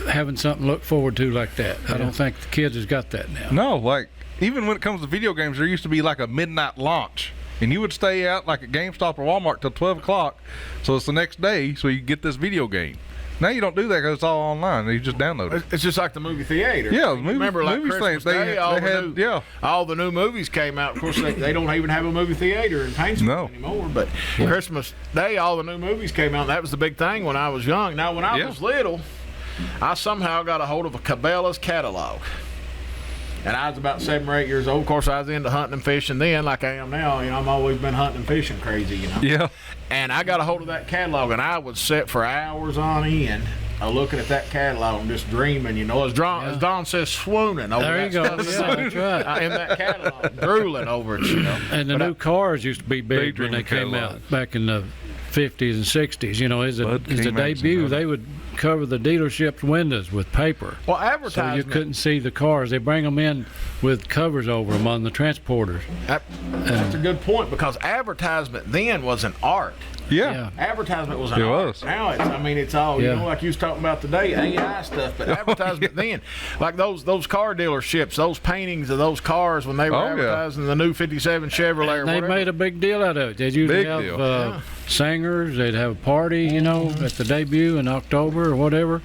having something to look forward to like that. I don't think the kids has got that now.
No, like even when it comes to video games, there used to be like a midnight launch, and you would stay out like at GameStop or Walmart till 12 o'clock. So it's the next day, so you get this video game. Now you don't do that because it's all online. You just download it.
it's just like the movie theater.
Yeah, the
You
movie-
remember like
movies
Christmas
thing, they-
Day, all
they
the
had-
new,
yeah.
all the new movies came out. Of course, they don't even have a movie theater in Painesville
No.
anymore. But Christmas Day, all the new movies came out. And that was the big thing when I was young. Now, when I
Yeah.
was little, I somehow got a hold of a Cabela's catalog. And I was about 7 or 8 years old. Of course, I was into hunting and fishing then, like I am now. You know, I've always been hunting and fishing crazy, you know.
Yeah.
And I got a hold of that catalog, and I would sit for hours on end looking at that catalog and just dreaming, you know. As Don says, swooning over
There
that
you go.
stuff.
Yeah, that's right.
In that catalog, drooling over it, you know.
And the new cars used to be big when they came
catalog.
out back in the 50s and 60s. You know, as a
Bud King
debut,
Mason,
they would cover the dealership's windows with paper.
Well,
So you
advertisement.
couldn't see the cars. They bring them in with covers over them on the transporters.
That's a good point because advertisement then was an art.
Yeah.
Yeah.
Advertisement was an
It
art.
was.
Now it's all,
Yeah.
you know, like you was talking about today, AI stuff. But advertisement then, like those car dealerships, those paintings of those cars when they were
Oh, yeah.
advertising the new 57 Chevrolet or
They
whatever.
made a big deal out of it. They'd usually
Big
have
deal.
singers. They'd have a party, you know, at the debut in October or whatever.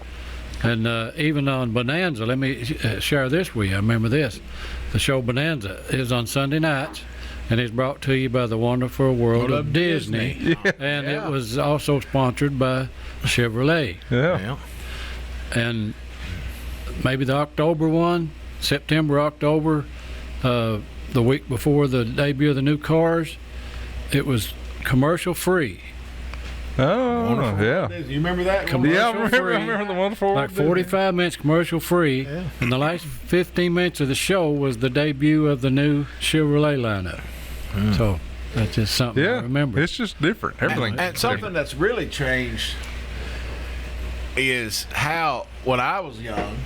And even on Bonanza, let me share this with you. I remember this. The show Bonanza is on Sunday nights, and it's brought to you by the wonderful world of Disney. And it was also sponsored by Chevrolet.
Yeah.
Yeah.
And maybe the October one, September, October, the week before the debut of the new cars, it was commercial free.
Oh, yeah.
You remember that?
Yeah, I
Commercial
remember the wonderful.
Like 45 minutes commercial free, and the last 15 minutes of the show was the debut of the new Chevrolet lineup. So that's just something I remember.
It's just different. Everything.
And something that's really changed is how, when I was young,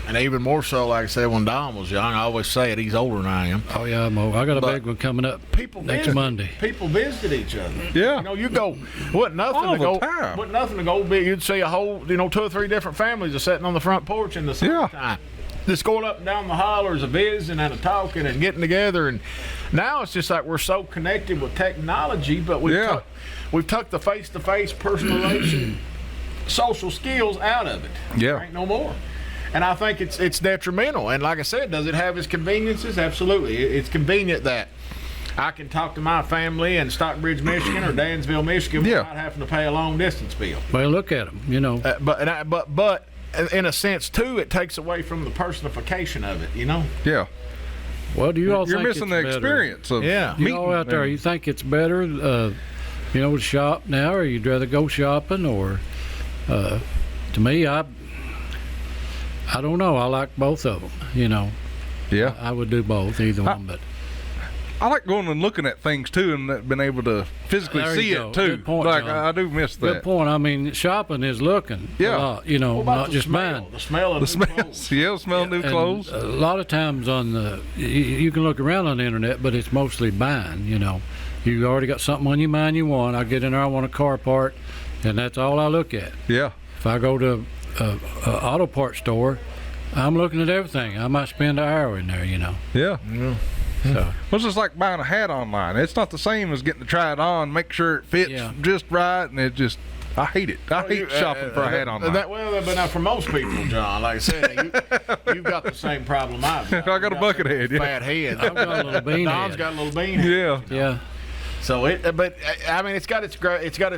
and even more so, like I said, when Don was young, I always say it, he's older than I am.
Oh, yeah, I got a big one coming up next Monday.
People visited each other.
Yeah.
You know, you go, wasn't nothing
All
to
the
go,
time.
wasn't nothing to go big. You'd see a whole, 2 or 3 different families are sitting on the front porch in the summertime. Just going up and down the hollers, a visiting and a talking and getting together. And now it's just like we're so connected with technology, but we've tucked the face-to-face personal relation, social skills out of it.
Yeah.
There ain't no more. And I think it's detrimental. And like I said, does it have its conveniences? Absolutely. It's convenient that I can talk to my family in Stockbridge, Michigan, or Dansville, Michigan, without having to pay a long distance bill.
Well, look at them,
But in a sense too, it takes away from the personification of it.
Yeah.
Well, do you all
You're
think
missing
it's
the
better?
experience of
You all out there, you think it's better, to shop now, or you'd rather go shopping, or to me, I don't know. I like both of them.
Yeah.
I would do both, either one. But
I like going and looking at things too, and being able to physically
There
see
you go.
it too.
Good point,
like
John.
I do miss that.
good point. I mean, shopping is looking a lot,
What about
not
the
just
smell?
buying.
The smell of
The
new
smell,
clothes.
smell new
And
clothes.
a lot of times you can look around on the internet, but it's mostly buying. You already got something on your mind you want. I get in there, I want a car part, and that's all I look at.
Yeah.
If I go to a auto parts store, I'm looking at everything. I might spend an hour in there.
Yeah.
So
Well, it's just like buying a hat online. It's not the same as getting to try it on, make sure it fits just right, and I hate it. I hate shopping for a hat online.
But now for most people, John, like I said, you've got the same problem I've got.
I got a bucket head. Yeah.
Fat head.
I've got a little bean
Don's
head.
got a little bean head.
Yeah.
Yeah.
So but I mean, it's got its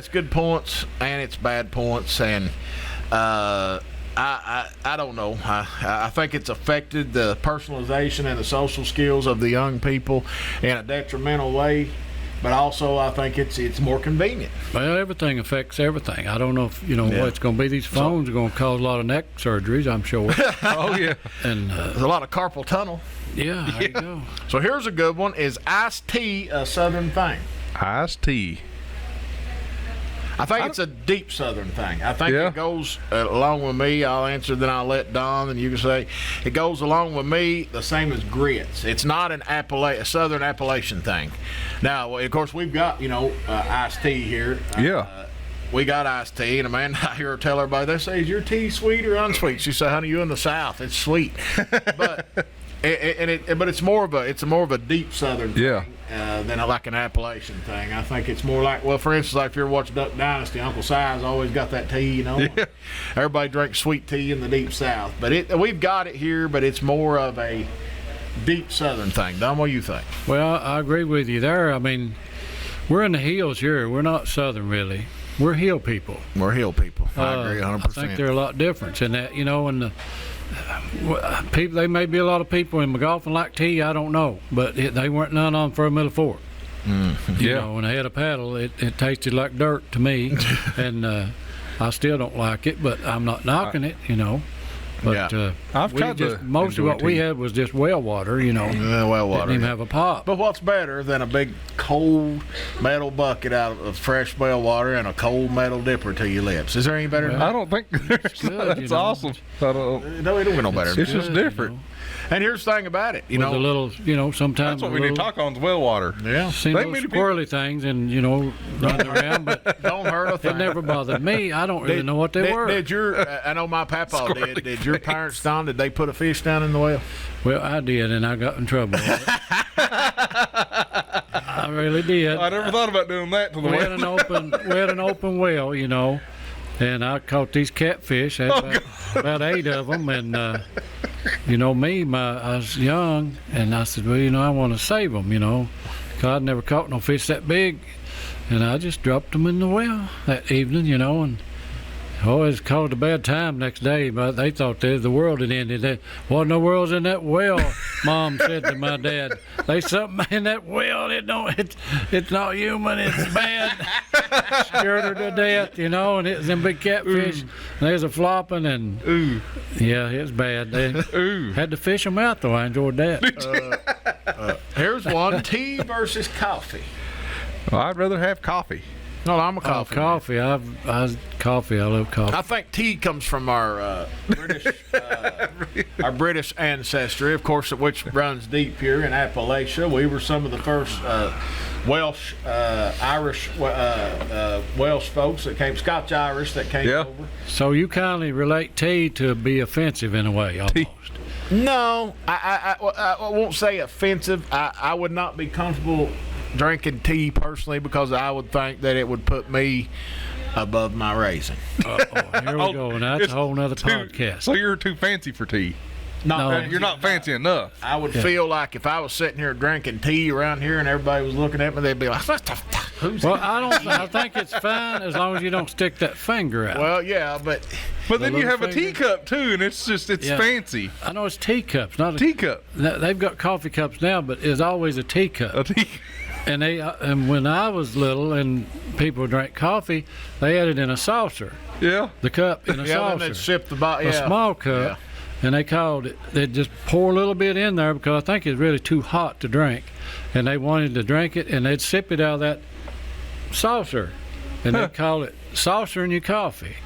good points and its bad points, and I don't know. I think it's affected the personalization and the social skills of the young people in a detrimental way. But also, I think it's more convenient.
Well, everything affects everything. I don't know if what it's going to be. These phones are going to cause a lot of neck surgeries, I'm sure.
Oh yeah.
And
There's a lot of carpal tunnel.
yeah, there you go.
So here's a good one: is iced tea a Southern thing?
Iced tea.
I think it's a deep Southern thing. I think
Yeah.
it goes along with me. I'll answer, then I'll let Don, and you can say it goes along with me the same as grits. It's not a Southern Appalachian thing. Now, of course, we've got iced tea here.
Yeah.
We got iced tea, and Amanda, I hear her tell everybody, they say, is your tea sweet or unsweet? She said, honey, you in the South, it's sweet. But it's more of a deep Southern thing.
Yeah.
Than like an Appalachian thing. I think it's more like, well, for instance, like if you're watching Duck Dynasty, Uncle Si's always got that tea,
Yeah.
Everybody drinks sweet tea in the deep South. But we've got it here, but it's more of a deep Southern thing. Don, what do you think?
Well, I agree with you there. I mean, we're in the hills here. We're not Southern, really. We're hill people.
We're hill people. I agree 100%.
I think there are a lot of difference in that, and people. They may be a lot of people in Magoffin like tea. I don't know, but they weren't none on for a middle fork.
Yeah.
When I had a paddle, it tasted like dirt to me, and I still don't like it. But I'm not knocking it, But
I've tried to
most of
enjoy
what we
tea.
had was just well water,
well water.
Didn't even have a pop.
But what's better than a big cold metal bucket out of fresh well water and a cold metal dipper to your lips? Is there any better than that?
I don't think there's.
good,
That's awesome. I don't,
No, it don't get no better.
it's just
good,
different.
And here's the thing about it,
With a little, sometimes
That's what
a
we need to
little,
talk on is well water.
Yeah.
seen
They
those
made a big-
squirrely things and running around, but
Don't hurt a
it
thing.
never bothered me. I don't really know what they were.
Did your? I know my papa did. Did your parents, Don? Did they put a fish down in the well?
Well, I did, and I got in trouble. with it. I really did.
I never thought about doing that to the
We had
well.
an open well, and I caught these catfish. I had about 8 of them, and I was young, and I said, well, I want to save them, because I'd never caught no fish that big, and I just dropped them in the well that evening, and Oh, it's called a bad time next day, but they thought the world had ended. There wasn't no worlds in that well, Mom said to my dad. There's something in that well. It's not human. It's bad. Scared her to death, you know, and it's them big catfish. There's a flopping, and yeah, it's bad. They had to fish them out, though. I enjoyed that.
Here's one: tea versus coffee.
Well, I'd rather have coffee.
No, I'm a coffee.
Coffee. I love coffee.
I think tea comes from our British ancestry, of course, which runs deep here in Appalachia. We were some of the first Welsh, Irish, Welsh folks that came, Scotch Irish that came over.
So you kindly relate tea to be offensive in a way, almost.
No, I won't say offensive. I would not be comfortable drinking tea personally because I would think that it would put me above my raising.
Here we go, and that's a whole nother podcast.
So you're too fancy for tea.
No,
You're not fancy enough.
I would feel like if I was sitting here drinking tea around here and everybody was looking at me, they'd be like, "What the who's?"
Well, I think it's fine as long as you don't stick that finger out.
Well, yeah, but
then you have
little
a teacup too, and it's fancy.
I know it's teacups, not a
Teacup.
They've got coffee cups now, but it's always a teacup.
A tea.
And when I was little and people drank coffee, they had it in a saucer.
Yeah.
The cup in a
then
saucer.
they'd sip the bottle.
A small cup. And they called it, they'd just pour a little bit in there because I think it's really too hot to drink. And they wanted to drink it, and they'd sip it out of that saucer. And they'd call it saucering your coffee.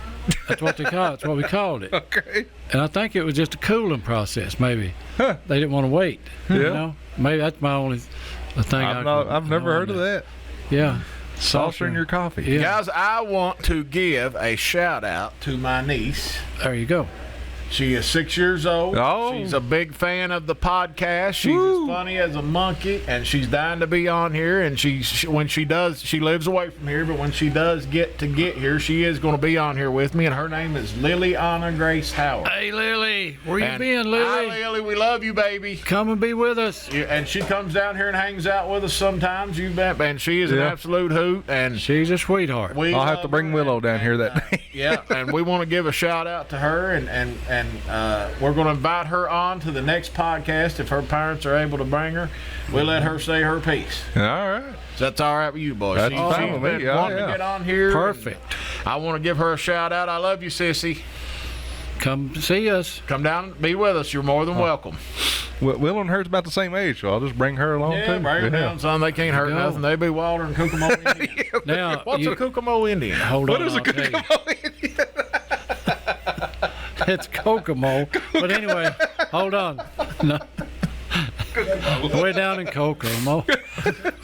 That's what they call it. That's what we called it.
Okay.
And I think it was just a cooling process, maybe. They didn't want to wait. You know? Maybe that's my only thing.
I've never heard of that.
Yeah.
Saucering your coffee.
Yeah.
Guys, I want to give a shout out to my niece.
There you go.
She is 6 years old.
Oh.
She's a big fan of the podcast. She's as funny as a monkey, and she's dying to be on here. And when she does, she lives away from here, but when she does get here, she is going to be on here with me. And her name is Lily Anna Grace Howard.
Hey, Lily. Where you been,
Hi,
Lily?
Lily. We love you, baby.
Come and be with us.
And she comes down here and hangs out with us sometimes. You bet. And she is an absolute hoot. And
She's a sweetheart.
I'll have to bring Willow down here that day.
Yeah, and we want to give a shout out to her, and we're going to invite her on to the next podcast if her parents are able to bring her. We'll let her say her piece.
All right.
So that's all right with you, boys.
That's
She's
fine with me.
been wanting to get on here.
Perfect.
I want to give her a shout out. I love you, sissy.
Come see us.
Come down and be with us. You're more than welcome.
Willow and her's about the same age, so I'll just bring her along
Yeah,
too.
bring her down, son. They can't hurt
Go.
nothing. They be wilder than Kokomo Indian.
Now,
What's a Kokomo Indian?
hold
What
on,
is a
I'll tell you.
Kokomo Indian?
It's Kokomo. But anyway, hold on. No. Way down in Kokomo.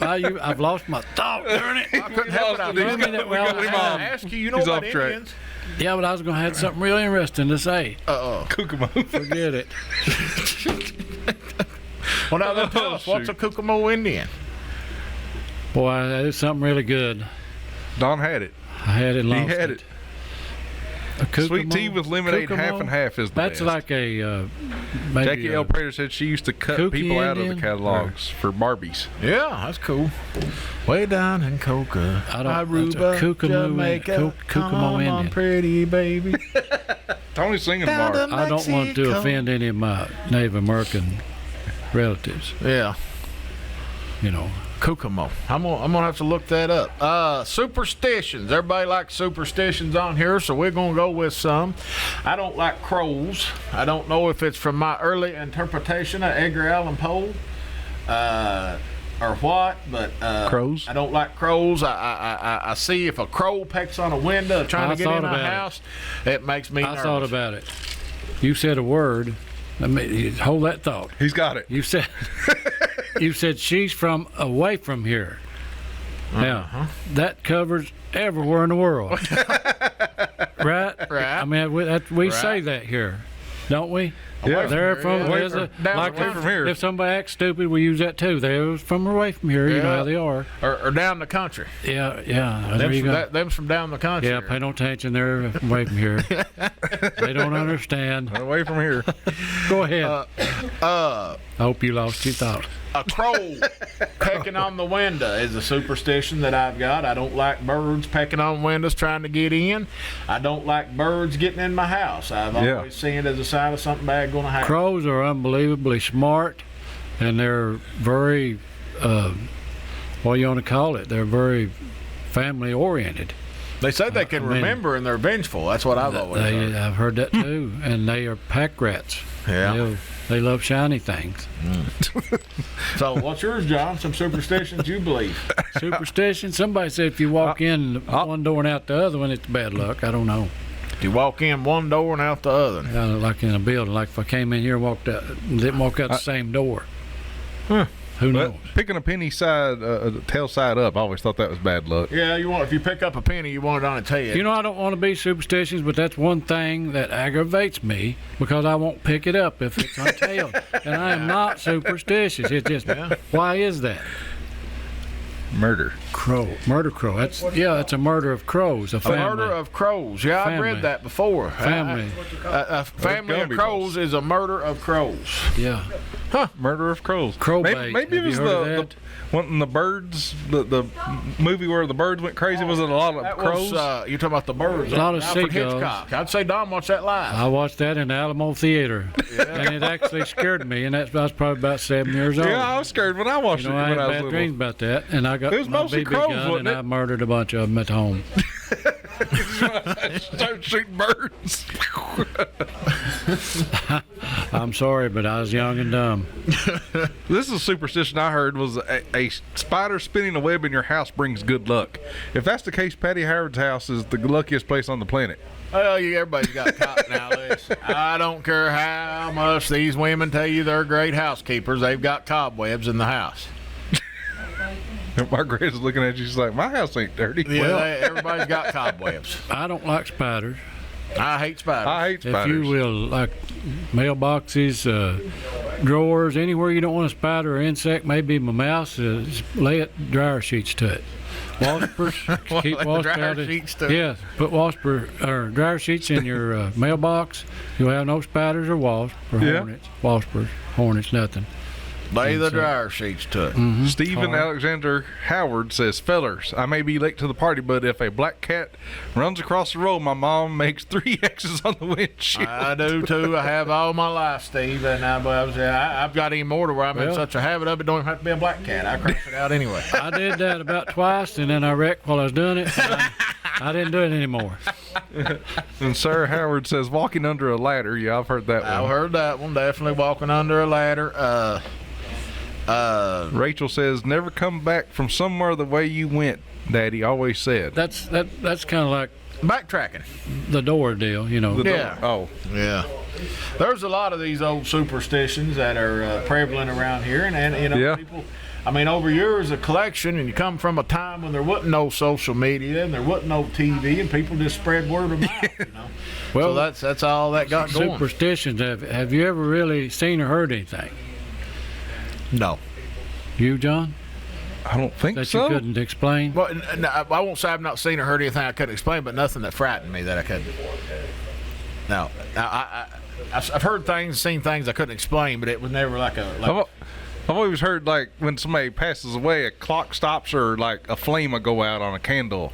I've lost my thought, darn it.
I couldn't help it. I was
We
looking
got him on.
to ask you. You know
He's
about
off track.
Indians?
Yeah, but I was going to have something real interesting to say.
Kokomo.
Forget it.
Well, now then tell us, what's a Kokomo Indian?
Boy, it's something really good.
Don had it.
I had it
He
lost.
had it.
A Kokomo,
Sweet tea with lemonade,
Kokomo,
half and half is the
That's
best.
like a maybe
Jackie L. Prater said she used to cut
Kooky
people out of the
Indian?
catalogs for Barbies.
Yeah, that's cool. Way down in Coca,
I don't-
Aruba,
that's a Kokomo
Jamaica.
Kokomo
Come on,
Indian.
pretty baby.
Tony's singing
Down
tomorrow.
to
I don't want to
Mexico.
offend any of my Native American relatives,
Yeah,
you know.
Kokomo. I'm gonna have to look that up. Superstitions. Everybody likes superstitions on here, so we're gonna go with some. I don't like crows. I don't know if it's from my early interpretation of Edgar Allan Poe, or what, but
Crows?
I don't like crows. I see if a crow pecks on a window trying
I
to get in
thought
a
about it.
house, it makes me
I
nervous.
thought about it. You said a word. Let me hold that thought.
He's got it.
You said she's from away from here. Now that covers everywhere in the world, right?
Right.
I mean, we say that here, don't we?
Yeah.
They're from
yeah.
there's a-
Down
like
away
if,
from here.
if somebody acts stupid, we use that too. They're from away from here. You know
Yeah.
how they are.
Or down the country.
Yeah. There
Them's
you
from,
go.
them's from down the country.
Yeah, pay no attention. They're away from here. They don't understand.
Away from here.
Go ahead. I hope you lost your thought.
A crow pecking on the window is a superstition that I've got. I don't like birds pecking on windows trying to get in. I don't like birds getting in my house. I've always seen it as a sign of something bad going to happen.
Crows are unbelievably smart, and they're very, what do you want to call it? They're very family oriented.
They say they can remember and they're vengeful. That's what I've always heard.
I've heard that too. And they are pack rats.
Yeah.
They love shiny things.
So what's yours, John? Some superstitions you believe?
Superstition? Somebody said if you walk in one door and out the other one, it's bad luck. I don't know.
You walk in one door and out the other.
Like in a building. Like if I came in here and walked out, didn't walk out the same door.
Huh.
Who knows?
Picking a penny side, tail side up, I always thought that was bad luck.
Yeah, if you pick up a penny, you want it on its head.
You know, I don't want to be superstitious, but that's one thing that aggravates me because I won't pick it up if it's untailed. And I am not superstitious. It's just, why is that?
Murder
crow. That's a murder of crows. A
murder of crows. Yeah, I've read that before.
Family.
A family of crows is a murder of crows.
Yeah.
Huh. Murder of crows.
Crow bait.
Maybe it was the one in the birds, the movie where the birds went crazy. Was it a lot of crows?
You're talking about the birds.
A lot of
Alfred
seagulls.
Hitchcock. I'd say Don watched that live.
I watched that in the Alamo Theater, and it actually scared me. And I was probably about 7 years old.
Yeah, I was scared when I watched it.
I had bad dreams about that, and I got
it was
my
mostly
BB
crows,
gun,
wasn't
and I murdered a bunch of them at home.
Start shooting birds.
I'm sorry, but I was young and dumb.
This is a superstition I heard was a spider spinning a web in your house brings good luck. If that's the case, Patty Howard's house is the luckiest place on the planet.
Well, everybody's got cotton now. I don't care how much these women tell you they're great housekeepers. They've got cobwebs in the house.
Margaret's looking at you. She's like, my house ain't dirty.
Yeah, well, everybody's got cobwebs.
I don't like spiders.
I hate spiders.
If you will, like mailboxes, drawers, anywhere you don't want a spider or insect, maybe my mouse, lay dryer sheets to it. Waspers, keep wasp out of it. Yeah, put dryer sheets in your mailbox. You'll have no spiders or wasps or hornets. Waspers, hornets, nothing.
Lay the dryer sheets to it.
Mm-hmm. Stephen Alexander Howard says, fellers, I may be late to the party, but if a black cat runs across the road, my mom makes 3 X's on the windshield.
I do too. I have all my life, Steve, and I've got even more to where I'm in such a habit of it. Don't even have to be a black cat. I crash it out anyway.
I did that about twice, and then I wrecked while I was doing it. I didn't do it anymore.
And Sarah Howard says, walking under a ladder. Yeah, I've heard that one.
I've heard that one. Definitely walking under a ladder.
Rachel says, never come back from somewhere the way you went, Daddy always said.
That's kind of like
backtracking.
The door deal, you know.
Yeah.
Oh.
Yeah. There's a lot of these old superstitions that are prevalent around here. And people, over years of collection, and you come from a time when there wasn't no social media and there wasn't no TV, and people just spread word of mouth, Well, so that's all that got going.
Superstitions. Have you ever really seen or heard anything?
No.
You, John?
I don't think
that
so.
You couldn't explain?
Well, no, I won't say I've not seen or heard anything I couldn't explain, but nothing that frightened me that I couldn't. No. I've heard things, seen things I couldn't explain, but it was never like a...
I've always heard, like, when somebody passes away, a clock stops or, like, a flame will go out on a candle.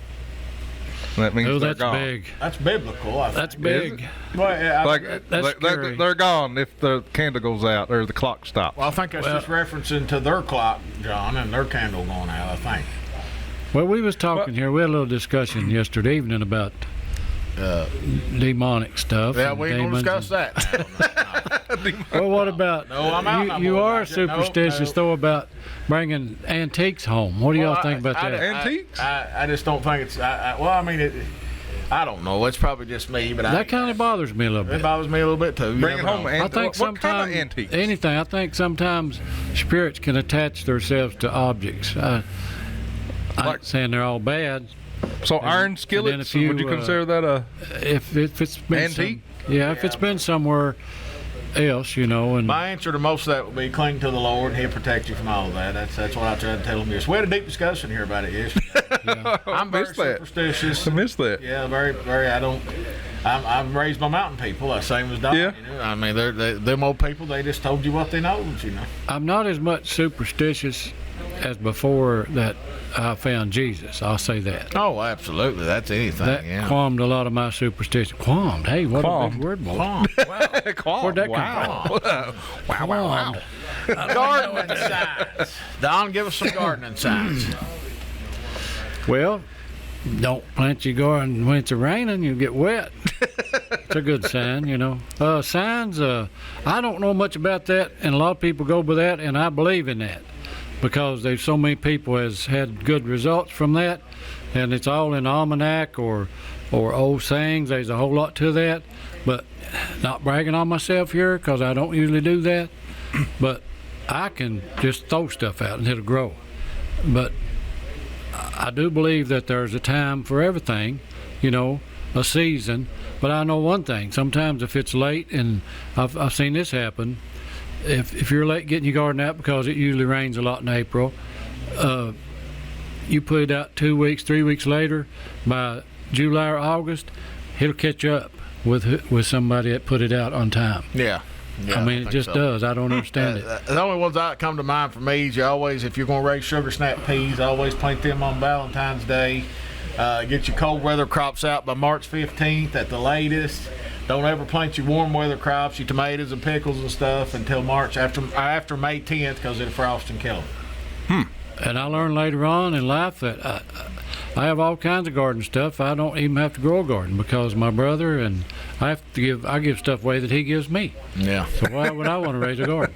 That means they're gone.
Big.
That's biblical. I think.
That's big.
Well,
they're gone if the candle goes out or the clock stops.
Well, I think that's just referencing to their clock, John, and their candle going out, I think.
Well, we was talking here. We had a little discussion yesterday evening about demonic stuff.
Yeah, we ain't going to discuss that.
Well, what about you are superstitious, though, about bringing antiques home. What do y'all think about that?
Antiques?
I just don't think it's... I don't know. It's probably just me, but
that kind of bothers me a little bit.
It bothers me a little bit, too.
Bring it home.
I think
what kind of antiques?
Anything. I think sometimes spirits can attach themselves to objects. I'm not saying they're all bad.
So iron skillets, would you consider that a
if it's been
antique?
If it's been somewhere else, And
my answer to most of that would be cling to the Lord, and He'll protect you from all of that. That's what I tried to tell them yesterday. We had a deep discussion here about it yesterday. I'm very superstitious.
I missed that.
Yeah, very, very. I've raised my mountain people, the same as Don.
Yeah.
You know? I mean, them old people, they just told you what they know, you know.
I'm not as much superstitious as before that I found Jesus. I'll say that.
Oh, absolutely. That's anything.
That
yeah.
calmed a lot of my superstition. Calmed. Hey, what a big word, boy.
Wow.
Where'd that come from?
Wow.
Gardening signs. Don, give us some gardening signs.
Well, don't plant your garden when it's raining, you get wet. It's a good sign, you know. Signs, I don't know much about that, and a lot of people go by that, and I believe in that because there's so many people has had good results from that, and it's all in almanac or old sayings. There's a whole lot to that, but not bragging on myself here because I don't usually do that, but I can just throw stuff out and it'll grow. But I do believe that there's a time for everything, you know, a season. But I know one thing, sometimes if it's late, and I've seen this happen, if you're late getting your garden out because it usually rains a lot in April, you put it out 2 weeks, 3 weeks later, by July or August, it'll catch up with somebody that put it out on time.
Yeah.
I mean, it just does. I don't understand it.
The only ones that come to mind for me is you always, if you're going to raise sugar snap peas, always plant them on Valentine's Day. Get your cold weather crops out by March 15th at the latest. Don't ever plant your warm weather crops, your tomatoes and pickles and stuff until March after May 10th because it'll frost and kill them.
And I learned later on in life that I have all kinds of garden stuff. I don't even have to grow a garden because my brother and I give stuff away that he gives me.
Yeah.
So why would I want to raise a garden?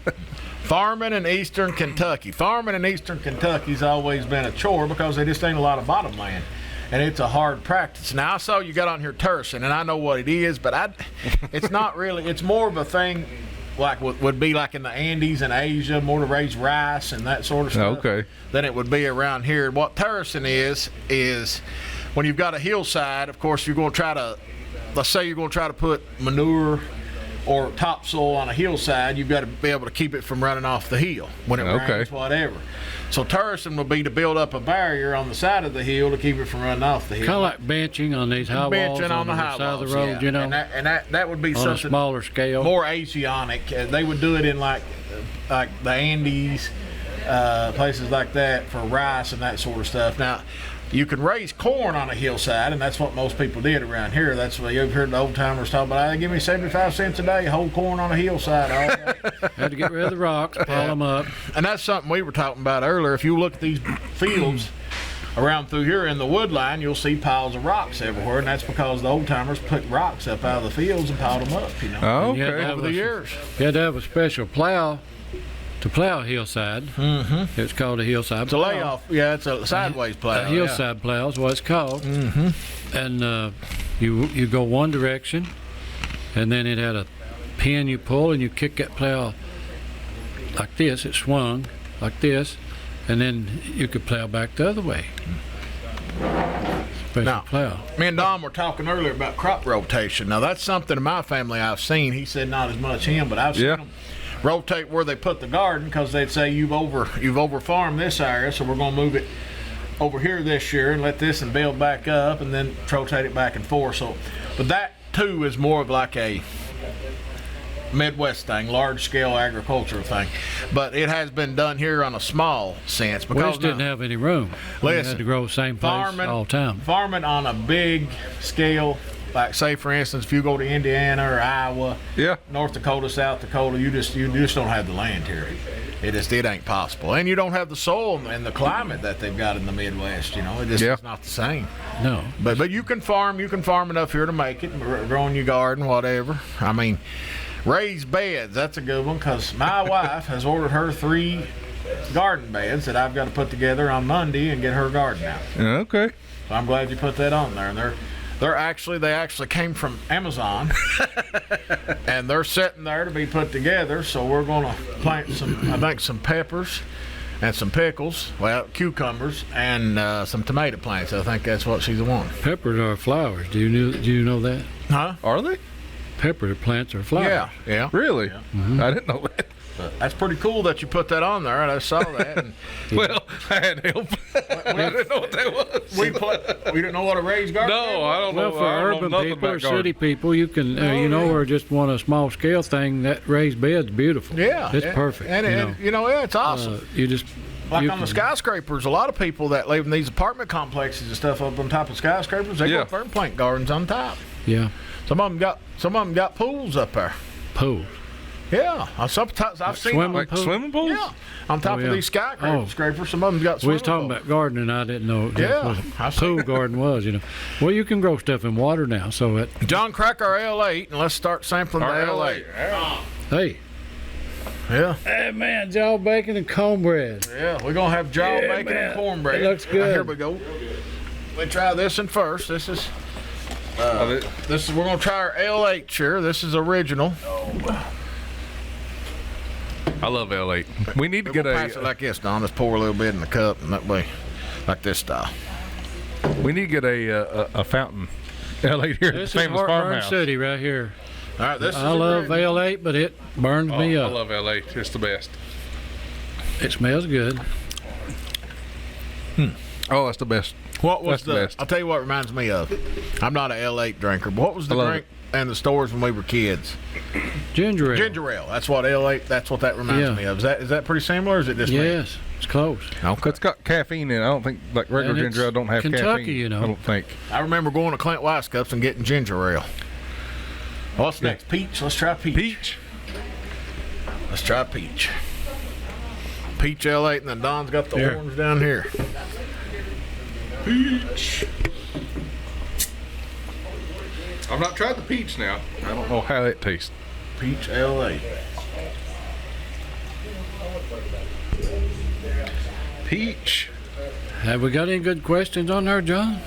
Farming in eastern Kentucky. Farming in eastern Kentucky's always been a chore because there just ain't a lot of bottom land. And it's a hard practice. Now, I saw you got on here terracing, and I know what it is, but it's not really. It's more of a thing like would be like in the Andes and Asia, more to raise rice and that sort of stuff.
Okay.
Than it would be around here. What terracing is when you've got a hillside, of course, you're going to try to, let's say you're going to try to put manure or topsoil on a hillside, you've got to be able to keep it from running off the hill when it rains, whatever. So terracing will be to build up a barrier on the side of the hill to keep it from running off the hill.
Kind of like benching on these high walls on the side of the road,
yeah.
you know,
And that would be
on
something
a smaller scale.
more Asiatic. They would do it in like the Andes, places like that for rice and that sort of stuff. Now, you can raise corn on a hillside, and that's what most people did around here. That's what you've heard the old timers talk about. Hey, give me 75 cents a day, hold corn on a hillside.
Had to get rid of the rocks, pile them up.
And that's something we were talking about earlier. If you look at these fields around through here in the wood line, you'll see piles of rocks everywhere, and that's because the old timers put rocks up out of the fields and piled them up, you know.
Oh,
And you had to
okay.
have
over the years.
You had to have a special plow to plow a hillside. Mm-hmm. It's called a hillside
It's a
plow.
layoff. Yeah, it's a sideways plow.
A hillside plow is what it's called. Mm-hmm. And you go one direction, and then it had a pin you pull, and you kick that plow like this. It swung like this, and then you could plow back the other way. Special
Now,
plow.
me and Don were talking earlier about crop rotation. Now, that's something in my family I've seen. He said not as much him, but I've seen them rotate where they put the garden because they'd say you've over farmed this area, so we're going to move it over here this year and let this and build back up and then rotate it back and forth. So, but that too is more of like a Midwest thing, large scale agricultural thing. But it has been done here on a small sense
We
because
just didn't have any room. We
Listen,
had to grow the same place all the time.
Farming on a big scale, like say for instance, if you go to Indiana or Iowa, North Dakota, South Dakota, you just don't have the land here. It ain't possible, and you don't have the soil and the climate that they've got in the Midwest. You know, it just is not the same.
No,
but you can farm enough here to make it, growing your garden, whatever. I mean, raised beds, that's a good one because my wife has ordered her 3 garden beds that I've got to put together on Monday and get her garden out.
Okay.
So I'm glad you put that on there. And they actually came from Amazon, and they're sitting there to be put together. So we're going to plant some peppers and some pickles, cucumbers, and some tomato plants. I think that's what she's wanting.
peppers are flowers. Do you know that?
Huh?
Are they?
pepper plants are flowers.
Yeah, yeah.
Really? I didn't know that.
That's pretty cool that you put that on there. I saw that. And
Well, I had help. I didn't know what that was.
we didn't know what a raised garden was.
No, I don't
Well,
know.
for
I don't know
urban
nothing
people or
about gardening.
city people, you can, or just want a small scale thing, that raised bed's beautiful.
Yeah.
It's perfect.
And yeah, it's awesome.
You just.
Like
you
on the
can-
skyscrapers, a lot of people that live in these apartment complexes and stuff up on top of skyscrapers, they go up there and plant gardens on top.
Yeah.
Some of them got pools up there.
Pools.
Yeah, sometimes I've seen
swimming
them.
Like
pool?
swimming pools?
Yeah, on top
yeah.
of these skyscrapers, some of them got
We
swimming
was talking
pools.
about gardening. I didn't know
Yeah,
what
I
a
see.
pool garden was. Well, you can grow stuff in water now. So it.
John, crack our L8 and let's start sampling the L8.
Hey.
Yeah,
Hey man, Jowl bacon and cornbread.
yeah, we're gonna have Jowl
Yeah,
bacon
man.
and cornbread.
It looks good.
Here we go. We try this one first. This is we're gonna try our L8 here. This is original.
I love L8. We need to
We're
get
gonna pass it
a.
like this, Don. Let's pour a little bit in the cup, and that way, like this style.
We need to get a fountain. L8 here at the
This is
famous
Heartburn
farmhouse.
City right here.
All right, this is
I love
original.
L8, but it burns
Oh,
me
I
up.
love L8. It's the best.
It smells good.
Oh, that's the best.
What was
That's the best.
I'll tell you what it reminds me of. I'm not an L8 drinker, but what was the
I love
drink in the stores when we were kids?
Ginger ale.
Ginger ale. That's what L8. That's what that reminds
Yeah.
me of. Is that pretty similar? Or is it just me?
Yes, it's close.
Okay.
It's got caffeine in it. I don't think, like regular
And it's
ginger ale don't have
Kentucky,
caffeine.
I
I don't think.
I remember going to Clint Weiss Cups and getting ginger ale. What's next? Peach. Let's try peach.
Peach.
Let's try peach. Peach L8, and then Don's got the
Here.
orange down here.
Peach. I've not tried the peach now. I don't know how that tastes.
Peach L8.
Peach.
Have we got any good questions on there, John?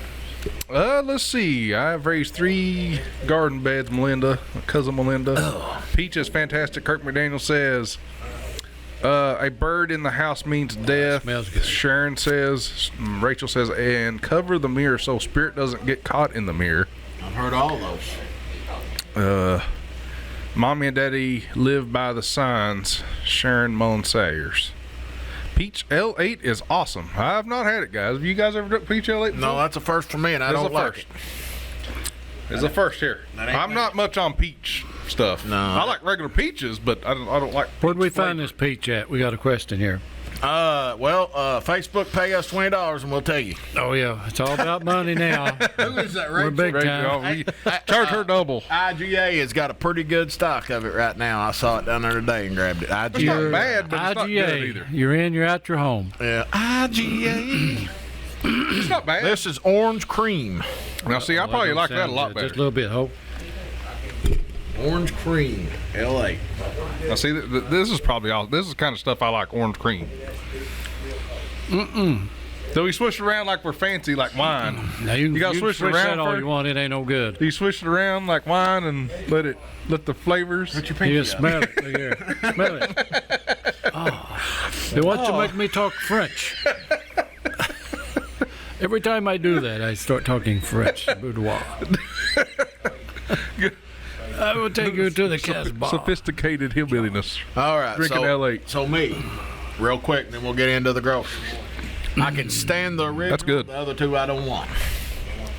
Let's see. I've raised 3 garden beds, Melinda, my cousin Melinda. Peach is fantastic. Kirk McDaniel says, a bird in the house means death.
Smells good.
Sharon says, Rachel says, and cover the mirror so spirit doesn't get caught in the mirror.
I've heard all those.
Mommy and Daddy live by the signs. Sharon Mullen Sayers. Peach L8 is awesome. I've not had it, guys. Have you guys ever done Peach L8 before?
No, that's a first for me, and I
It's
don't
a
like
first.
it.
It's a first here.
That ain't
I'm
me.
not much on peach stuff.
No.
I like regular peaches, but I don't like.
Where'd we
peach
find
flavor.
this peach at? We got a question here.
Facebook pay us $20 and we'll tell you.
Oh yeah, it's all about money now.
Who is that,
We're big
Rachel,
time.
we charge her double.
IGA has got a pretty good stock of it right now. I saw it down there today and grabbed it.
It's
IGA.
not bad, but it's not good either.
IGA. You're in, you're out, you're home.
Yeah, IGA.
It's not bad.
This is orange cream.
Now, see, I probably like that a lot
Just a
better.
little bit, Hope.
Orange cream. L8.
Now, see, this is probably all. This is the kind of stuff I like. Orange cream. So we switch it around like we're fancy, like wine.
Now you
gotta
can
switch it
switch
around
that all
first.
you want. It ain't no good.
You switch it around like wine and let the flavors.
Put your pinky
You just
up.
smell it. Look here. Smell it. Oh. They want to make me talk French. Every time I do that, I start talking French. Boudoir. I will take you to the Casbah.
Sophisticated hillbilliness.
All right.
Drinking L8.
So me, real quick, then we'll get into the groceries. I can stand the original.
That's good.
The other two I don't want.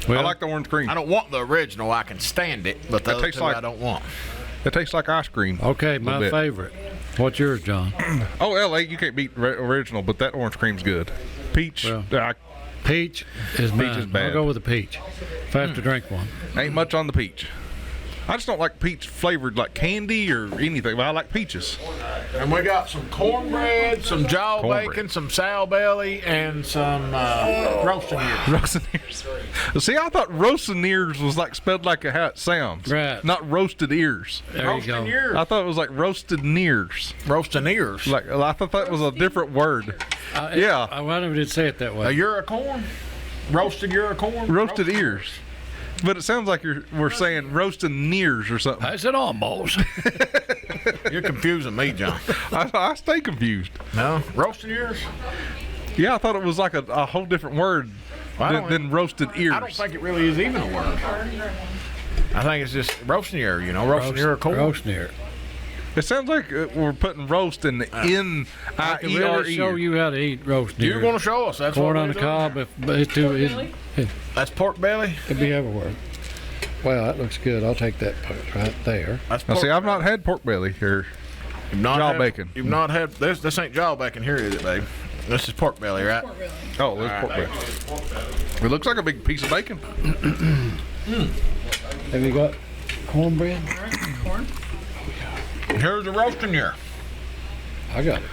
Well,
I like the orange cream.
I don't want the original. I can stand it, but the
That
other
tastes
two
like-
I don't want.
It tastes like ice cream.
okay, my
Little bit.
favorite. What's yours, John?
Oh, L8, you can't beat original, but that orange cream's good. Peach,
Well. Peach is mine.
is bad.
I'll go with the peach. If I have to drink one.
ain't much on the peach. I just don't like peach flavored like candy or anything, but I like peaches.
And we got some cornbread, some Jowl
Cornbread.
bacon, some sow belly, and some roasting ears.
Roasted ears. See, I thought roasted ears was like spelled like how it sounds.
Right.
Not roasted ears.
There you
Roasting
go.
ears.
I thought it was like roasted ears.
Roasting ears.
Like I thought that was a different word. Yeah.
I wanted to say it that
A
way.
ear of corn? Roasted ear of corn?
Roasted ears. But it sounds like we're saying roasted ears or something.
I said almost.
You're confusing me, John.
I stay confused.
No? Roasted ears?
Yeah, I thought it was like a whole different word
I
than,
don't
than roasted ears.
I don't think it really is even a word. I think it's just roasting ear, roasting ear of corn.
Roasting ear.
It sounds like we're putting roast in the
I can really show you how to eat roast ear.
You're going to show us. That's
corn
what
on the
we're doing
cob.
That's pork belly.
It'd be everywhere. Well, that looks good. I'll take that part right there.
That's
Now,
pork
see, I've not had pork belly here. Jawl bacon.
You've not had this. Ain't jaw bacon here, is it, babe? This is pork belly, right?
Pork belly.
Oh, there's pork belly. It looks like a big piece of bacon.
Have you got cornbread?
All right, corn.
Here's the roasting ear.
I got it.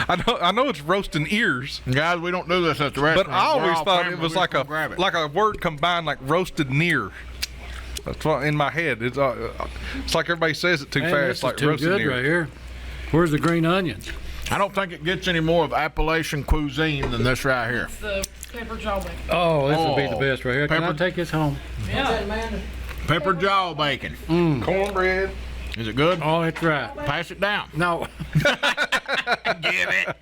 I know it's roasting ears,
Guys, we don't do this at the restaurant.
but I always
We're all
thought
family.
it was
We
like
just grab it.
a word combined, like roasted near. That's what in my head. It's like everybody says it too
Man,
fast,
this is
like
too
roasted
good
near.
right here. Where's the green onions?
I don't think it gets any more of Appalachian cuisine than this right here.
It's the pepper jaw bacon.
Oh, this will be the
Oh,
best right here. Can I
pepper-
take this home?
Yeah.
Pepper jaw bacon.
Cornbread.
Is it good?
Oh, that's right.
Pass it down.
No,
Give it.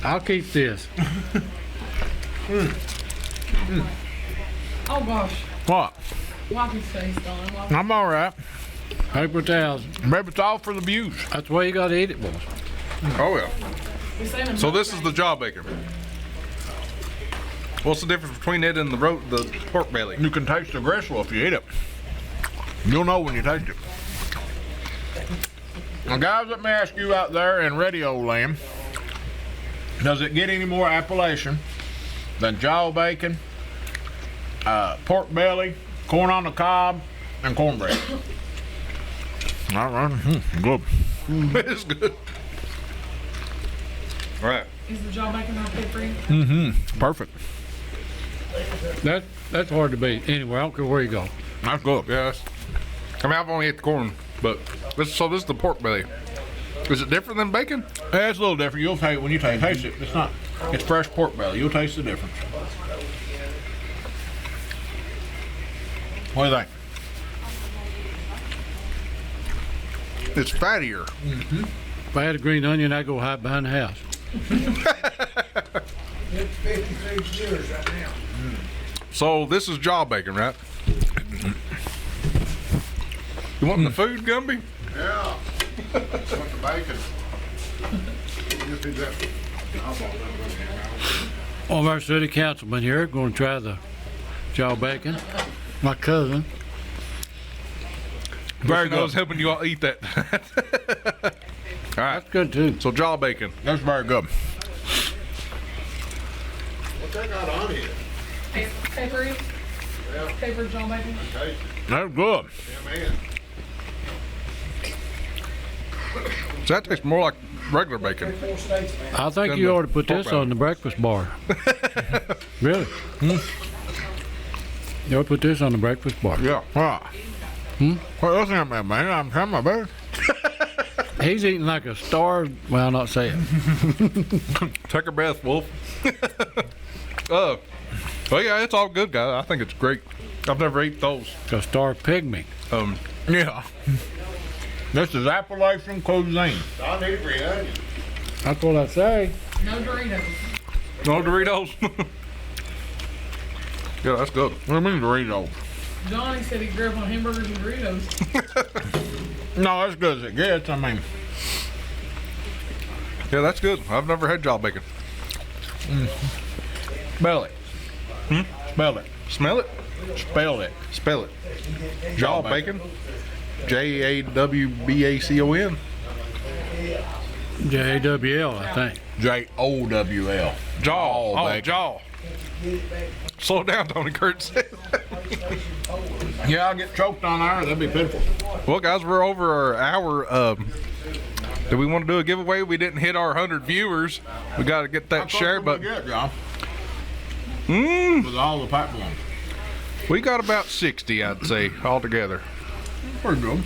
I'll keep this.
Oh gosh.
What?
Wipe his face, Don.
I'm all right.
Paper towels.
Maybe it's all for the views.
That's the way you got to eat it, boys.
Oh yeah.
We saving
So this is the jaw bacon. What's the difference between it and the pork belly?
You can taste the gristle if you eat it. You'll know when you taste it. Now, guys, let me ask you out there in radio land, does it get any more Appalachian than jaw bacon, pork belly, corn on the cob, and cornbread? All right. Good.
It's good. All right.
Is the jaw bacon okay for you?
Perfect.
That's hard to beat. Anyway, I don't care where you go.
That's good.
Yes. I mean, I've only ate the corn, but this is the pork belly. Is it different than bacon?
Yeah, it's a little different. You'll taste when you taste it. It's fresh pork belly. You'll taste the difference. What do you think?
It's fattier.
If I had a green onion, I'd go hide behind the house.
It's 53 years right now.
So this is jaw bacon, right? You want the food, Gumby?
Yeah. Want the bacon. Just do that.
One of our city councilmen here going to try the jaw bacon. My cousin.
Very good. I was helping you all eat that. All right.
That's good too.
So jaw bacon.
That's very good.
What they got on here?
Peppery. Pepper jaw bacon.
Taste it.
That's good.
Yeah, man.
So that tastes more like regular bacon.
4 states, man.
I think
Then
you
the
ought to put
pork
this
belly.
on the breakfast bar. Really? You ought to put this on the breakfast bar.
Yeah.
Ah. Well, listen at me, man. I'm trying my best.
He's eating like a starved. Well, not saying.
Take a breath, Wolf. Well, yeah, it's all good, guys. I think it's great. I've never eaten those.
A starved pygmy.
Yeah. This is Appalachian cuisine.
I need green onion.
That's what I say.
No Doritos.
No Doritos. Yeah, that's good.
What do you mean Doritos?
Johnny said he grew up on hamburgers and Doritos.
No, that's good as it gets. I mean,
Yeah, that's good. I've never had jaw bacon.
spell it. Spell it.
Smell it?
Spell it.
Spell it. Jaw bacon. Jawbacon.
JWL, I think.
Jowl.
Jaw. Oh,
bacon.
jaw. Slow down, Tony Kurtz.
Yeah, I'll get choked on there. That'd be pitiful.
Well, guys, we're over our hour. Do we want to do a giveaway? We didn't hit our 100 viewers. We got to get that share button.
Good, John. With all the pipe ones.
We got about 60, I'd say, altogether.
Pretty good.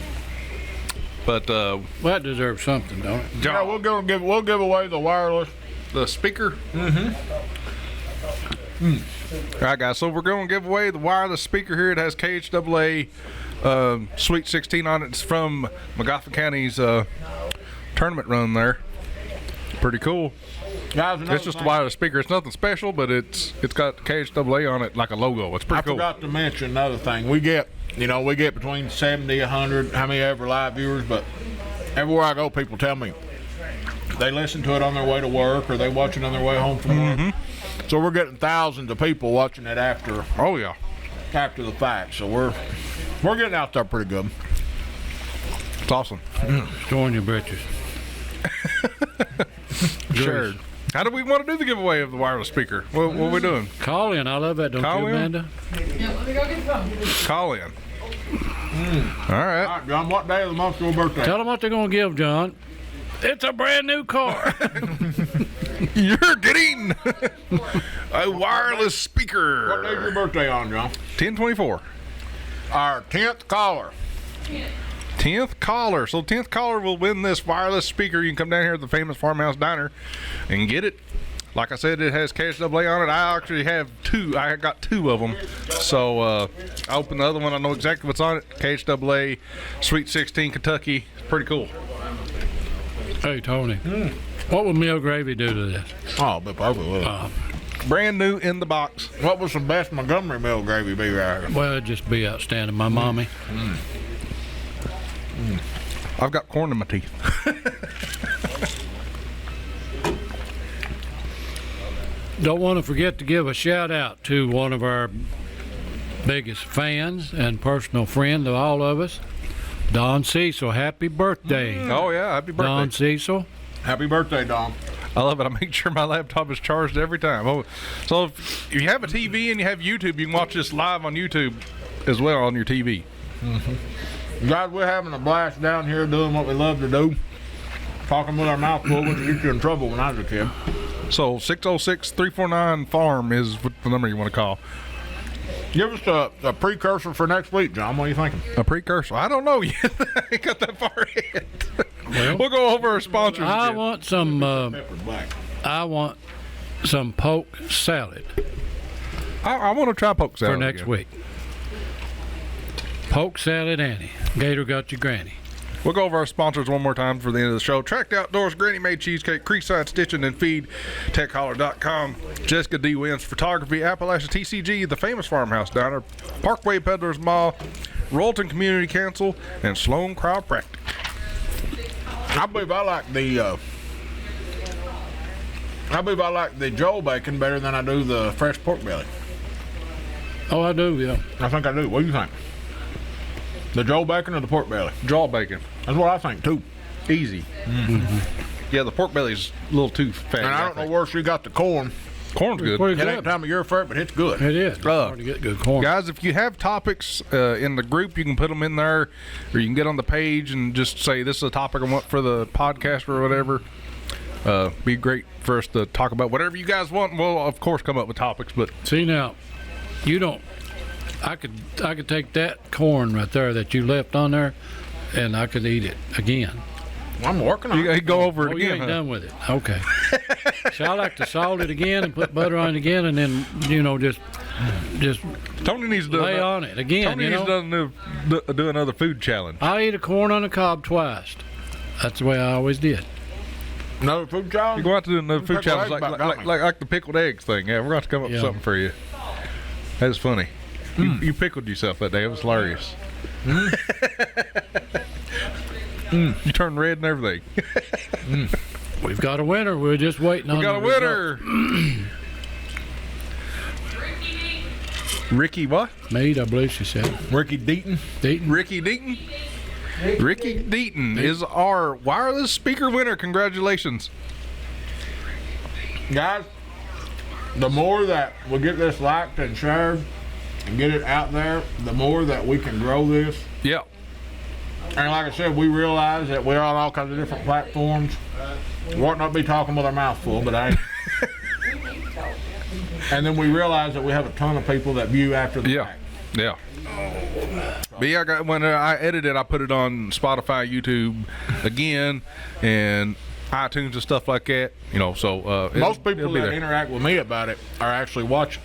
But
Well, that deserves something, don't it?
Yeah, we'll give away the wireless.
the speaker. All right, guys. So we're going to give away the wireless speaker here. It has KHAA Sweet 16 on it. It's from Magoffin County's tournament run there. Pretty cool.
Guys,
It's just a wireless speaker. It's nothing special, but it's got KHAA on it like a logo. It's pretty
I
cool.
forgot to mention another thing. We get between 70, 100, how many ever live viewers, but everywhere I go, people tell me they listen to it on their way to work or they watch it on their way home from work. So we're getting thousands of people watching it after
Oh yeah.
after the fact. So we're getting out there pretty good.
It's awesome.
Showing your britches.
Sure. How do we want to do the giveaway of the wireless speaker? What are we doing?
Call in. I love that, don't
Call
you,
in?
Amanda?
Yeah, let me go get the phone.
Call in. All right.
All right, John, what day of the month is your birthday?
Tell them what they're going to give, John. It's a brand new car.
You're getting a wireless speaker.
What day's your birthday on, John?
1024.
Our 10th caller.
10th caller. So 10th caller will win this wireless speaker. You can come down here at the famous Farmhouse Diner and get it. Like I said, it has KHAA on it. I actually have two. I got two of them. So I opened the other one. I know exactly what's on it. KHAA, Sweet 16, Kentucky. Pretty cool.
Hey, Tony. What would meal gravy do to this?
Oh, but perfect. With it.
Brand new in the box.
What was the best Montgomery meal gravy be right here?
Well, it'd just be outstanding. My mommy.
I've got corn in my teeth.
Don't want to forget to give a shout out to one of our biggest fans and personal friend of all of us, Don Cecil. Happy birthday,
Oh yeah, happy birthday.
Don Cecil.
Happy birthday, Dom.
I love it. I make sure my laptop is charged every time. Oh, so if you have a TV and you have YouTube, you can watch this live on YouTube as well on your TV.
Guys, we're having a blast down here doing what we love to do. Talking with our mouth full, which get you in trouble when I was a kid.
So 606-349-FARM is the number you want to call.
Give us a precursor for next week, John. What are you thinking?
A precursor? I don't know yet. I ain't got that far yet.
Well,
We'll go over our sponsors
I
again.
want some.
Pepper black.
I want some poke salad
I want to try poke salad
for next
again.
week. Poke salad, Annie. Gator got your granny.
We'll go over our sponsors one more time for the end of the show. Tracked Outdoors, GrannyMade Cheesecake, Creekside, Stitchin, and Feed, TechHoller.com, Jessica D. Wins Photography, AppalachiaTCG, the famous Farmhouse Diner, Parkway Peddlers Mall, Royalton Community Council, and Sloan Chiropractic.
I believe I like the Jowl bacon better than I do the fresh pork belly.
Oh, I do, yeah.
I think I do. What do you think? The Jowl bacon or the pork belly?
Jaw bacon.
That's what I think too.
Easy. Yeah, the pork belly's a little too fat.
And I don't know where she got the corn.
Corn's good.
Pretty
It
good.
ain't time of year for it, but it's good.
It is. Hard to get good corn.
Guys, if you have topics in the group, you can put them in there, or you can get on the page and just say, this is a topic I want for the podcast or whatever. Be great for us to talk about whatever you guys want. We'll, of course, come up with topics, but
See now, you don't. I could take that corn right there that you left on there, and I could eat it again.
I'm working on
you
it.
go over it
Oh, you
again.
ain't
Huh?
done with it. Okay. So I like to salt it again and put butter on it again, and then just
Tony needs to do
lay
another,
on it again.
Tony needs to do another food challenge.
I eat a corn on the cob twice. That's the way I always did.
Another food challenge?
You go out to do another food
Pickled
challenge
eggs
like,
about got me.
like the pickled eggs thing. Yeah, we're going to have to come up with
Yeah.
something for you. That's funny. You pickled yourself that day. It was hilarious. You turned red and everything.
We've got a winner. We're just waiting on.
We got a
the result.
winner. Ricky what?
Mead, I believe she said.
Ricky Deaton.
Deaton.
Ricky Deaton? Ricky Deaton is our wireless speaker winner. Congratulations.
Guys, the more that we get this liked and shared and get it out there, the more that we can grow this.
Yeah.
And like I said, we realize that we're on all kinds of different platforms. We ought not be talking with our mouth full, but I. And then we realize that we have a ton of people that view after the
Yeah.
fact.
Yeah. But yeah, when I edited, I put it on Spotify, YouTube again, and iTunes and stuff like that. You know, so
Most people
it'll be
that
there.
interact with me about it are actually watching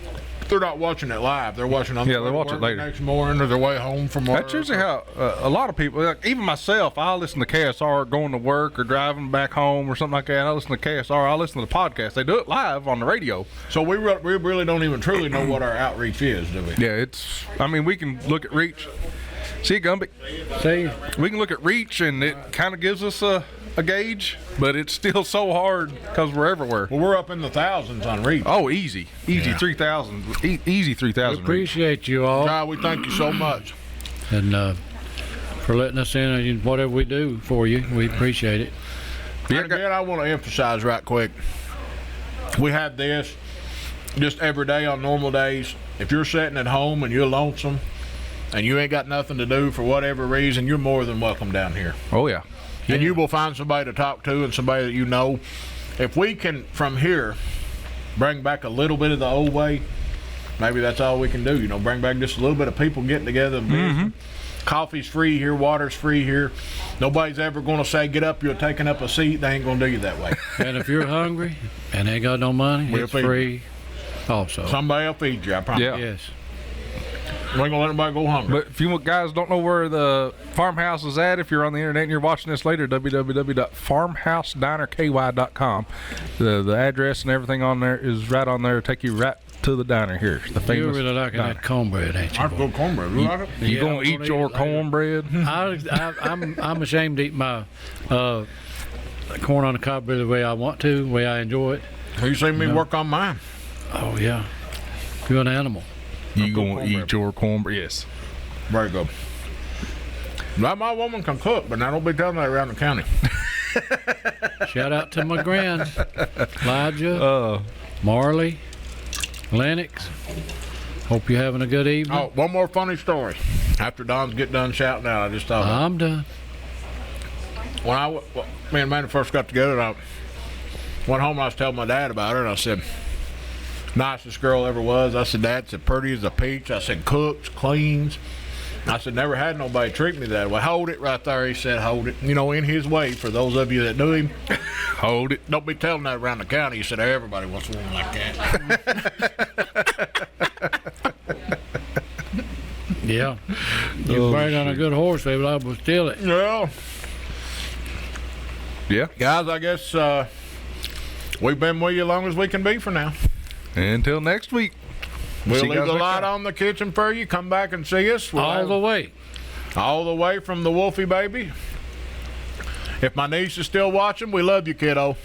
they're not watching it live. They're watching on
Yeah, they watch it later.
next morning or their way home from work.
That's usually how a lot of people, like even myself, I listen to KSR going to work or driving back home or something like that. I listen to KSR. I listen to the podcast. They do it live on the radio.
So we really don't even truly know what our outreach is, do we?
Yeah, I mean, we can look at reach. See, Gumby,
See,
we can look at reach, and it kind of gives us a gauge, but it's still so hard because we're everywhere.
Well, we're up in the thousands on reach.
Oh, easy,
Yeah.
3,000, easy 3,000.
appreciate you all,
God, we thank you so much.
and for letting us in and whatever we do for you. We appreciate it.
Yeah,
And again, I want to emphasize right quick. We have this just every day on normal days. If you're sitting at home and you're lonesome and you ain't got nothing to do for whatever reason, you're more than welcome down here.
Oh yeah.
And you will find somebody to talk to and somebody that you know. If we can, from here, bring back a little bit of the old way, maybe that's all we can do. You know, bring back just a little bit of people getting together. And Coffee's free here. Water's free here. Nobody's ever going to say, get up, you're taking up a seat. They ain't going to do you that way.
And if you're hungry and ain't got no money,
We'll
it's
feed you.
free also.
Somebody will feed you, I promise.
Yeah.
Yes.
We ain't going to let anybody go hungry.
But if you guys don't know where the farmhouse is at, if you're on the internet and you're watching this later, www.farmhousedinerky.com. The address and everything on there is right on there. Take you right to the diner here. The famous
You're really liking
diner.
that cornbread, ain't you?
That's good cornbread. You like it?
You
Yeah,
gonna
I'm
eat
gonna
your
eat it later.
cornbread?
I'm ashamed to eat my corn on the cob the way I want to, the way I enjoy it.
You seen me
No.
work on mine.
Oh yeah, you're an animal.
You
good
gonna
cornbread.
eat your cornbread? Yes.
Very good. Now, my woman can cook, but I don't be telling that around the county.
Shout out to my grand, Elijah, Marley, Lennox. Hope you're having a good evening.
Oh, one more funny story. After Don's get done shouting out, I just thought,
I'm done.
when me and Manny first got together, I went home and I was telling my dad about her, and I said, nicest girl ever was. I said, Dad, said, pretty as a peach. I said, cooks, cleans. I said, never had nobody treat me that way. Hold it right there. He said, hold it. You know, in his way, for those of you that knew him,
Hold it.
don't be telling that around the county. He said, everybody wants a woman like that.
Yeah. You ride on a good horse, baby. I will steal it.
Yeah.
Yeah.
Guys, I guess we've been with you as long as we can be for now.
Until next week.
We'll
See you
leave
guys
the
next
light
time.
on the kitchen for you. Come back and see us. We'll
All
have-
the way.
all the way from the Wolfie baby. If my niece is still watching, we love you, kiddo.